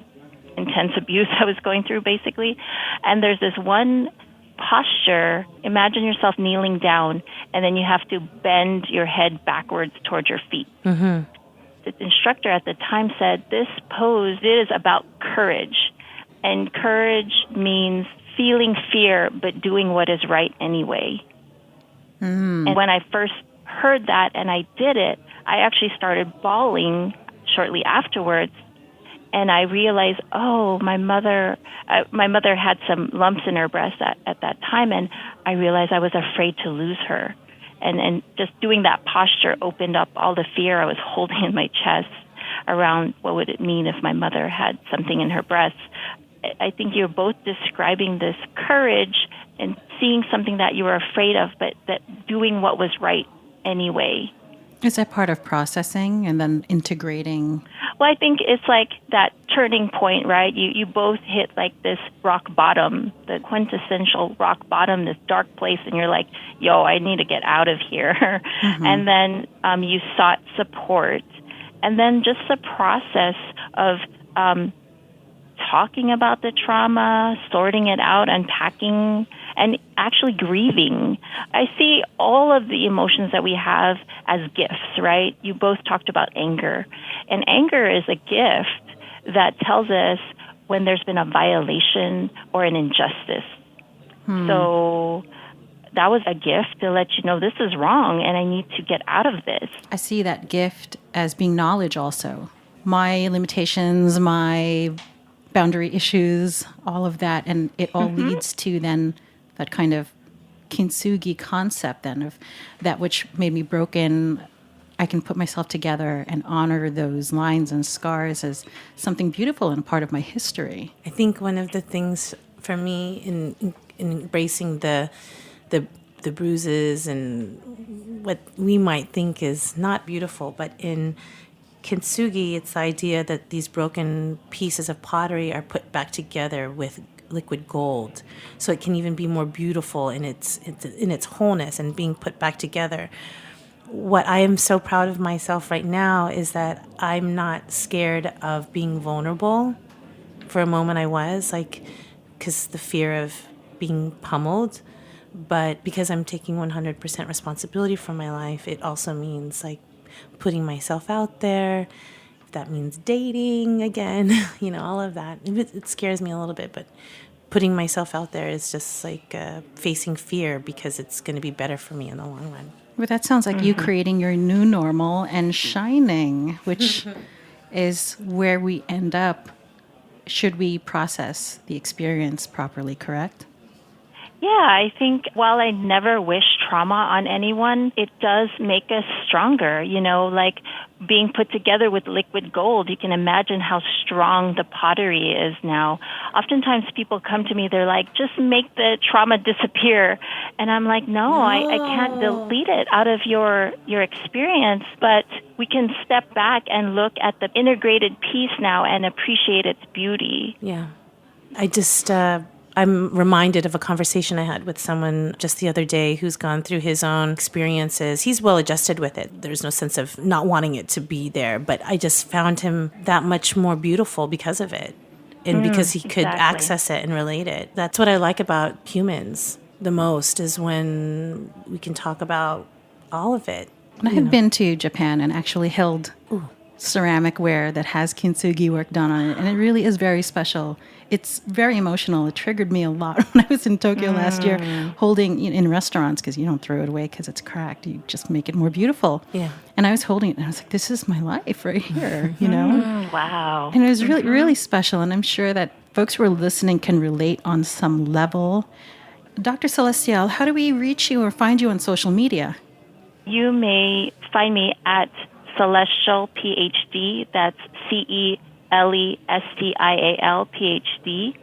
intense abuse I was going through, basically. And there's this one posture. Imagine yourself kneeling down, and then you have to bend your head backwards towards your feet. The instructor at the time said, this pose is about courage. And courage means feeling fear, but doing what is right anyway. And when I first heard that and I did it, I actually started bawling shortly afterwards. And I realized, my mother had some lumps in her breast at that time, and I realized I was afraid to lose her. And just doing that posture opened up all the fear I was holding in my chest around what would it mean if my mother had something in her breast. I think you're both describing this courage and seeing something that you were afraid of, but that doing what was right anyway. Is that part of processing and then integrating? Well, I think it's like that turning point, right? You both hit like this rock bottom, the quintessential rock bottom, this dark place, and you're like, yo, I need to get out of here. And then you sought support. And then just the process of talking about the trauma, sorting it out, unpacking, and actually grieving. I see all of the emotions that we have as gifts, right? You both talked about anger. And anger is a gift that tells us when there's been a violation or an injustice. So that was a gift to let you know this is wrong and I need to get out of this. I see that gift as being knowledge also. my limitations, my boundary issues, all of that. And it all leads to then that kind of kintsugi concept then of that which made me broken. I can put myself together and honor those lines and scars as something beautiful and part of my history. I think one of the things for me in embracing the bruises and what we might think is not beautiful, but in kintsugi, it's the idea that these broken pieces of pottery are put back together with liquid gold, so it can even be more beautiful in its wholeness and being put back together. What I am so proud of myself right now is that I'm not scared of being vulnerable. For a moment I was, like, because the fear of being pummeled, but because I'm taking 100% responsibility for my life, it also means like putting myself out there. If that means dating again, all of that. It scares me a little bit, but putting myself out there is just like facing fear because it's going to be better for me in the long run. But that sounds like you creating your new normal and shining, which is where we end up should we process the experience properly, correct? Yeah, I think while I never wish trauma on anyone, it does make us stronger. Like being put together with liquid gold, you can imagine how strong the pottery is now. Oftentimes people come to me, they're like, just make the trauma disappear. And I'm like, no. I can't delete it out of your experience, but we can step back and look at the integrated piece now and appreciate its beauty. Yeah. I'm reminded of a conversation I had with someone just the other day who's gone through his own experiences. He's well adjusted with it. There's no sense of not wanting it to be there, but I just found him that much more beautiful because of it and because he could access it and relate it. That's what I like about humans the most, is when we can talk about all of it. I have been to Japan and actually held ceramic ware that has kintsugi work done on it, and it really is very special. It's very emotional. It triggered me a lot when I was in Tokyo last year, holding in restaurants, because you don't throw it away because it's cracked. You just make it more beautiful. Yeah. And I was holding it, and I was like, "This is my life right here," Wow. And it was really, really special. And I'm sure that folks who are listening can relate on some level. Dr. Celestial, how do we reach you or find you on social media? You may find me at Celestial PhD. That's CELESTIAL PhD.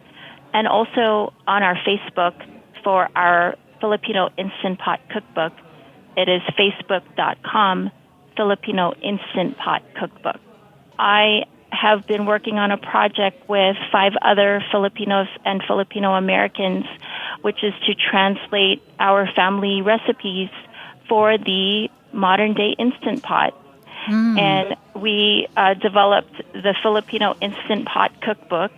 And also on our Facebook for our Filipino Instant Pot Cookbook. It is facebook.com Filipino Instant Pot Cookbook. I have been working on a project with 5 other Filipinos and Filipino Americans, which is to translate our family recipes for the modern-day Instant Pot. And we developed the Filipino Instant Pot Cookbook.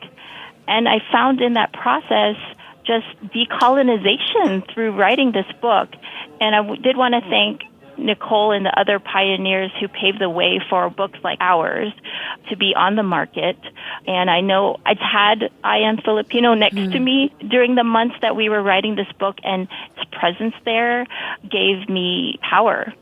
And I found in that process just decolonization through writing this book. And I did want to thank Nicole and the other pioneers who paved the way for books like ours to be on the market. And I know I've had I Am Filipino next to me during the months that we were writing this book, and its presence there gave me power.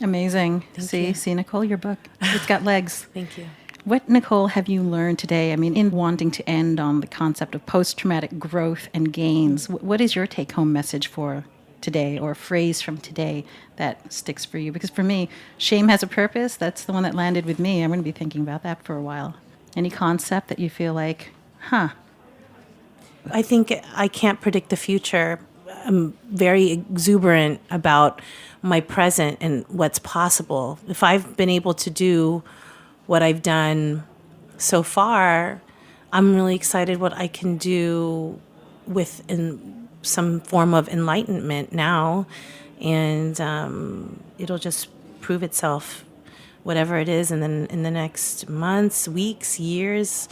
Amazing. See, Nicole, your book. It's got legs. Thank you. What, Nicole, have you learned today? I mean, in wanting to end on the concept of post-traumatic growth and gains, what is your take-home message for today, or a phrase from today that sticks for you? Because for me, shame has a purpose. That's the one that landed with me. I'm going to be thinking about that for a while. Any concept that you feel like, I think I can't predict the future. I'm very exuberant about my present and what's possible. If I've been able to do what I've done so far, I'm really excited what I can do with some form of enlightenment now. And it'll just prove itself, whatever it is. And then in the next months, weeks, years,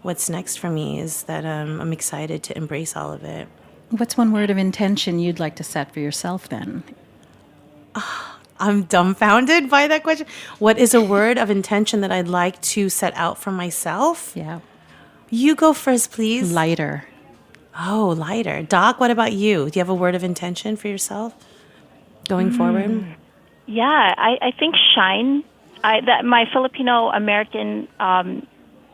what's next for me is that I'm excited to embrace all of it. What's one word of intention you'd like to set for yourself then? I'm dumbfounded by that question. What is a word of intention that I'd like to set out for myself? Yeah. You go first, please. Lighter. Oh, lighter. Doc, what about you? Do you have a word of intention for yourself going forward? Yeah, I think shine. My Filipino American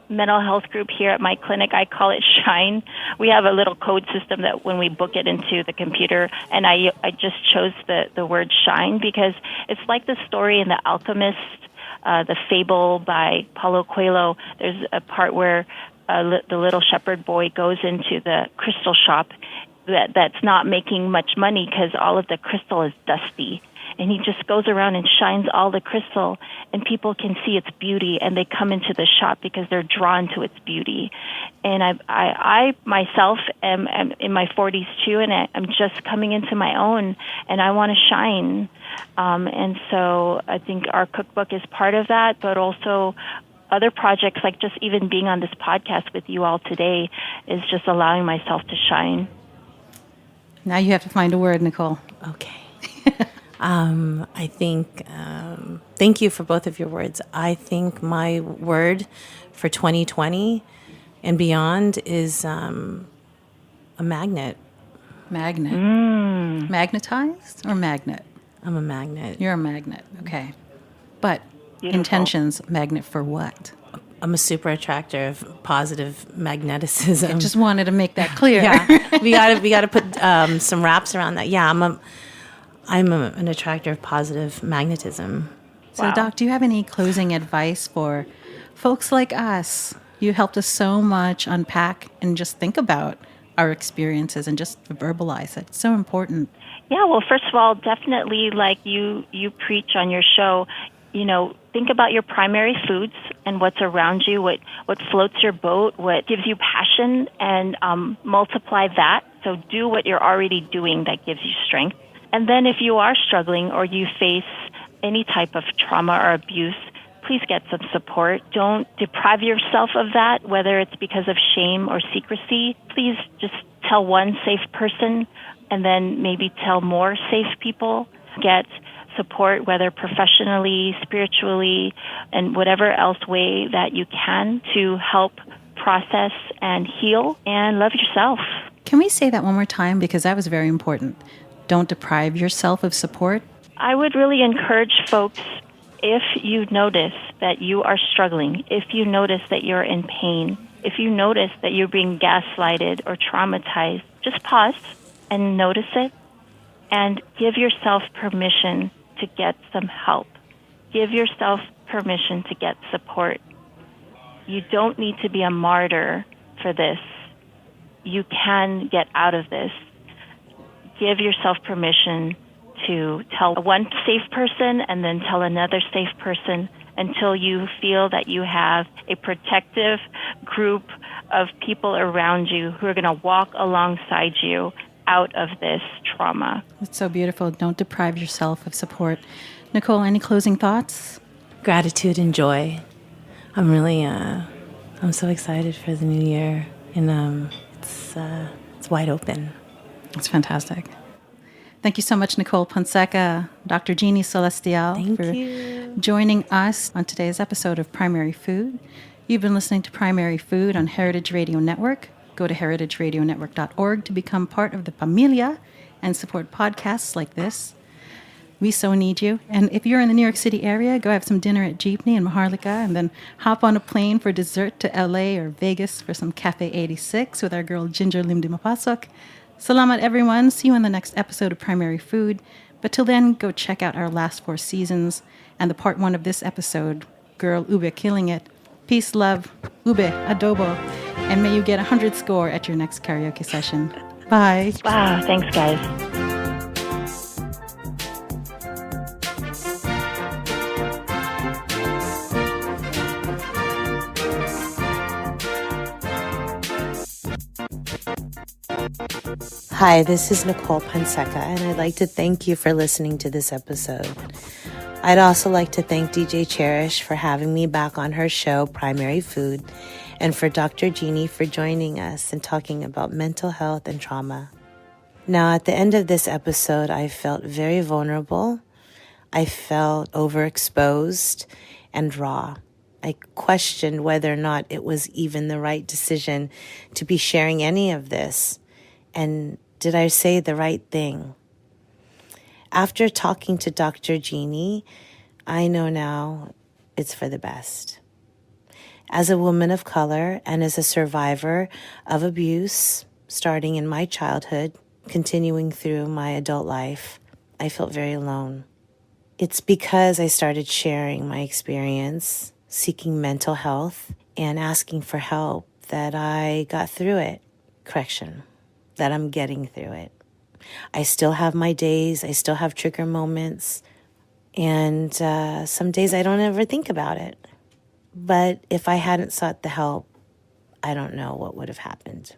mental health group here at my clinic, I call it SHINE. We have a little code system that when we book it into the computer, and I just chose the word SHINE because it's like the story in The Alchemist, the fable by Paulo Coelho. There's a part where the little shepherd boy goes into the crystal shop that's not making much money because all of the crystal is dusty. And he just goes around and shines all the crystal, and people can see its beauty, and they come into the shop because they're drawn to its beauty. And I myself am in my 40s too, and I'm just coming into my own, and I want to shine. And so I think our cookbook is part of that, but also other projects like just even being on this podcast with you all today is just allowing myself to shine. Now you have to find a word, Nicole. Okay. I think, thank you for both of your words. I think my word for 2020 and beyond is a magnet. Magnet. Magnetized or magnet? I'm a magnet. You're a magnet. Okay. But Beautiful. intentions, magnet for what? I'm a super attractor of positive magneticism. I just wanted to make that clear. Yeah, we gotta put some wraps around that. Yeah, I'm an attractor of positive magnetism. So, wow. Doc, do you have any closing advice for folks like us? You helped us so much unpack and just think about our experiences and just verbalize it. It's so important. Yeah, well, first of all, definitely like you preach on your show, think about your primary foods and what's around you, what floats your boat, what gives you passion, and multiply that. So do what you're already doing that gives you strength. And then if you are struggling or you face any type of trauma or abuse, please get some support. Don't deprive yourself of that, whether it's because of shame or secrecy. Please just tell one safe person and then maybe tell more safe people. Get support, whether professionally, spiritually, and whatever else way that you can to help process and heal and love yourself. Can we say that one more time? Because that was very important. Don't deprive yourself of support. I would really encourage folks, if you notice that you are struggling, if you notice that you're in pain, if you notice that you're being gaslighted or traumatized, just pause and notice it and give yourself permission to get some help. Give yourself permission to get support. You don't need to be a martyr for this. You can get out of this. Give yourself permission to tell one safe person and then tell another safe person until you feel that you have a protective group of people around you who are going to walk alongside you out of this trauma. It's so beautiful. Don't deprive yourself of support. Nicole, any closing thoughts? Gratitude and joy. I'm really, I'm so excited for the new year, and it's wide open. It's fantastic. Thank you so much, Nicole Ponseca, Dr. Jeannie Celestial, for joining us on today's episode of Primary Food. You've been listening to Primary Food on Heritage Radio Network. Go to heritageradionetwork.org to become part of the familia and support podcasts like this. We so need you. And if you're in the New York City area, go have some dinner at Jeepney in Maharlika and then hop on a plane for dessert to LA or Vegas for some Cafe 86 with our girl Ginger Limdi Mapasok. Salamat, everyone. See you in the next episode of Primary Food. But till then, go check out our last 4 seasons and the part 1 of this episode, Girl Ube Killing It. Peace, love, Ube, adobo, and may you get 100 score at your next karaoke session. Bye. Wow, thanks, guys. Hi, this is Nicole Ponseca, and I'd like to thank you for listening to this episode. I'd also like to thank DJ Cherish for having me back on her show, Primary Food, and for Dr. Jeannie for joining us and talking about mental health and trauma. Now, at the end of this episode, I felt very vulnerable. I felt overexposed and raw. I questioned whether or not it was even the right decision to be sharing any of this. And did I say the right thing? After talking to Dr. Jeannie, I know now it's for the best. As a woman of color and as a survivor of abuse, starting in my childhood, continuing through my adult life, I felt very alone. It's because I started sharing my experience, seeking mental health, and asking for help that I got through it. Correction, that I'm getting through it. I still have my days, I still have trigger moments, and some days I don't ever think about it. But if I hadn't sought the help, I don't know what would have happened.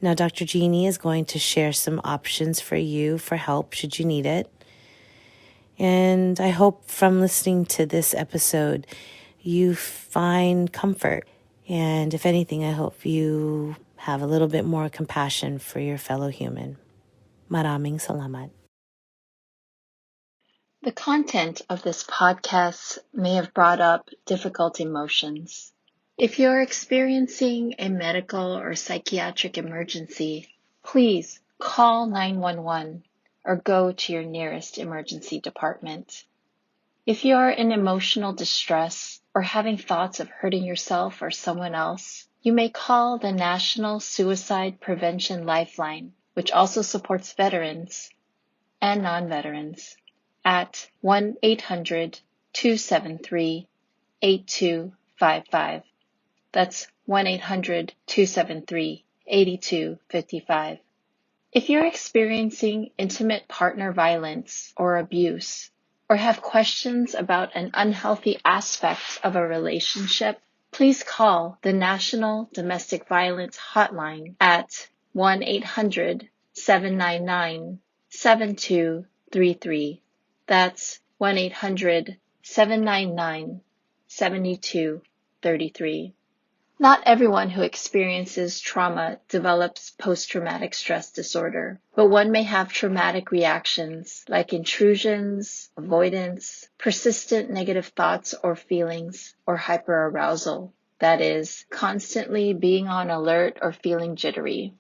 Now, Dr. Jeannie is going to share some options for you for help should you need it. And I hope from listening to this episode, you find comfort. And if anything, I hope you have a little bit more compassion for your fellow human. Maraming salamat. The content of this podcast may have brought up difficult emotions. If you're experiencing a medical or psychiatric emergency, please call 911 or go to your nearest emergency department. If you are in emotional distress or having thoughts of hurting yourself or someone else, you may call the National Suicide Prevention Lifeline, which also supports veterans and non-veterans, at 1-800-273-8255. That's 1-800-273-8255. If you're experiencing intimate partner violence or abuse, or have questions about an unhealthy aspect of a relationship, please call the National Domestic Violence Hotline at 1-800-799-7233. That's 1-800-799-7233. Not everyone who experiences trauma develops post-traumatic stress disorder, but one may have traumatic reactions like intrusions, avoidance, persistent negative thoughts or feelings, or hyperarousal. That is, constantly being on alert or feeling jittery.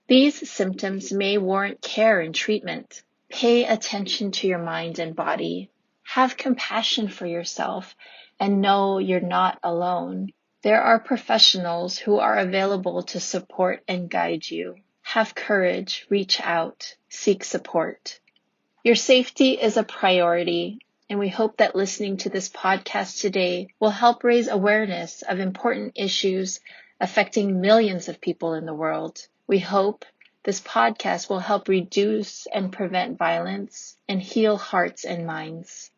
These symptoms may warrant care and treatment. Pay attention to your mind and body. Have compassion for yourself and know you're not alone. There are professionals who are available to support and guide you. Have courage, reach out, seek support. Your safety is a priority, and we hope that listening to this podcast today will help raise awareness of important issues affecting millions of people in the world. We hope this podcast will help reduce and prevent violence and heal hearts and minds.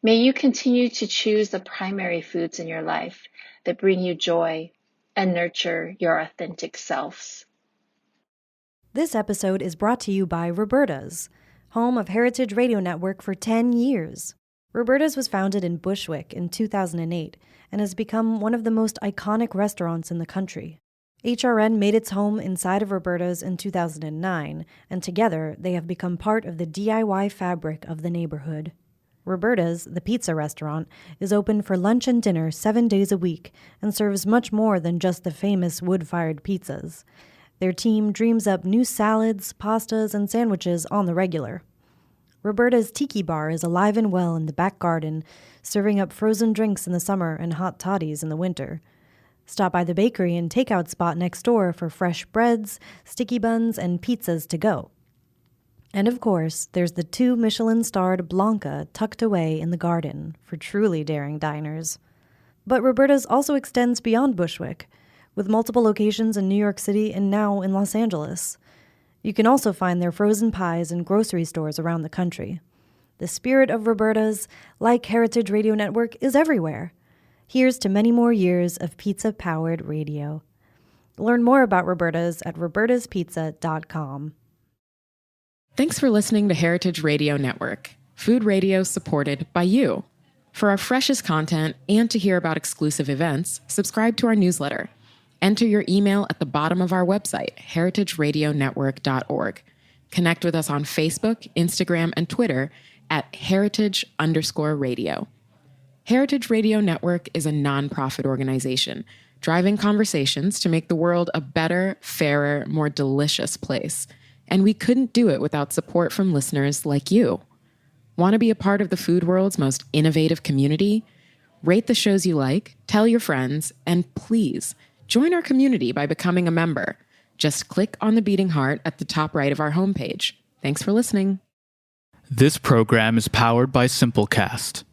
May you continue to choose the primary foods in your life that bring you joy and nurture your authentic selves. This episode is brought to you by Roberta's, home of Heritage Radio Network for 10 years. Roberta's was founded in Bushwick in 2008 and has become one of the most iconic restaurants in the country. HRN made its home inside of Roberta's in 2009, and together they have become part of the DIY fabric of the neighborhood. Roberta's, the pizza restaurant, is open for lunch and dinner 7 days a week and serves much more than just the famous wood-fired pizzas. Their team dreams up new salads, pastas, and sandwiches on the regular. Roberta's Tiki Bar is alive and well in the back garden, serving up frozen drinks in the summer and hot toddies in the winter. Stop by the bakery and takeout spot next door for fresh breads, sticky buns, and pizzas to go. And of course, there's the 2 Michelin-starred Blanca tucked away in the garden for truly daring diners. But Roberta's also extends beyond Bushwick, with multiple locations in New York City and now in Los Angeles. You can also find their frozen pies in grocery stores around the country. The spirit of Roberta's, like Heritage Radio Network, is everywhere. Here's to many more years of pizza-powered radio. Learn more about Roberta's at robertaspizza.com. Thanks for listening to Heritage Radio Network, food radio supported by you. For our freshest content and to hear about exclusive events, subscribe to our newsletter. Enter your email at the bottom of our website, heritageradionetwork.org. Connect with us on Facebook, Instagram, and Twitter at heritage_radio. Heritage Radio Network is a nonprofit organization driving conversations to make the world a better, fairer, more delicious place. And we couldn't do it without support from listeners like you. Want to be a part of the food world's most innovative community? Rate the shows you like, tell your friends, and please join our community by becoming a member. Just click on the beating heart at the top right of our homepage. Thanks for listening. This program is powered by Simplecast.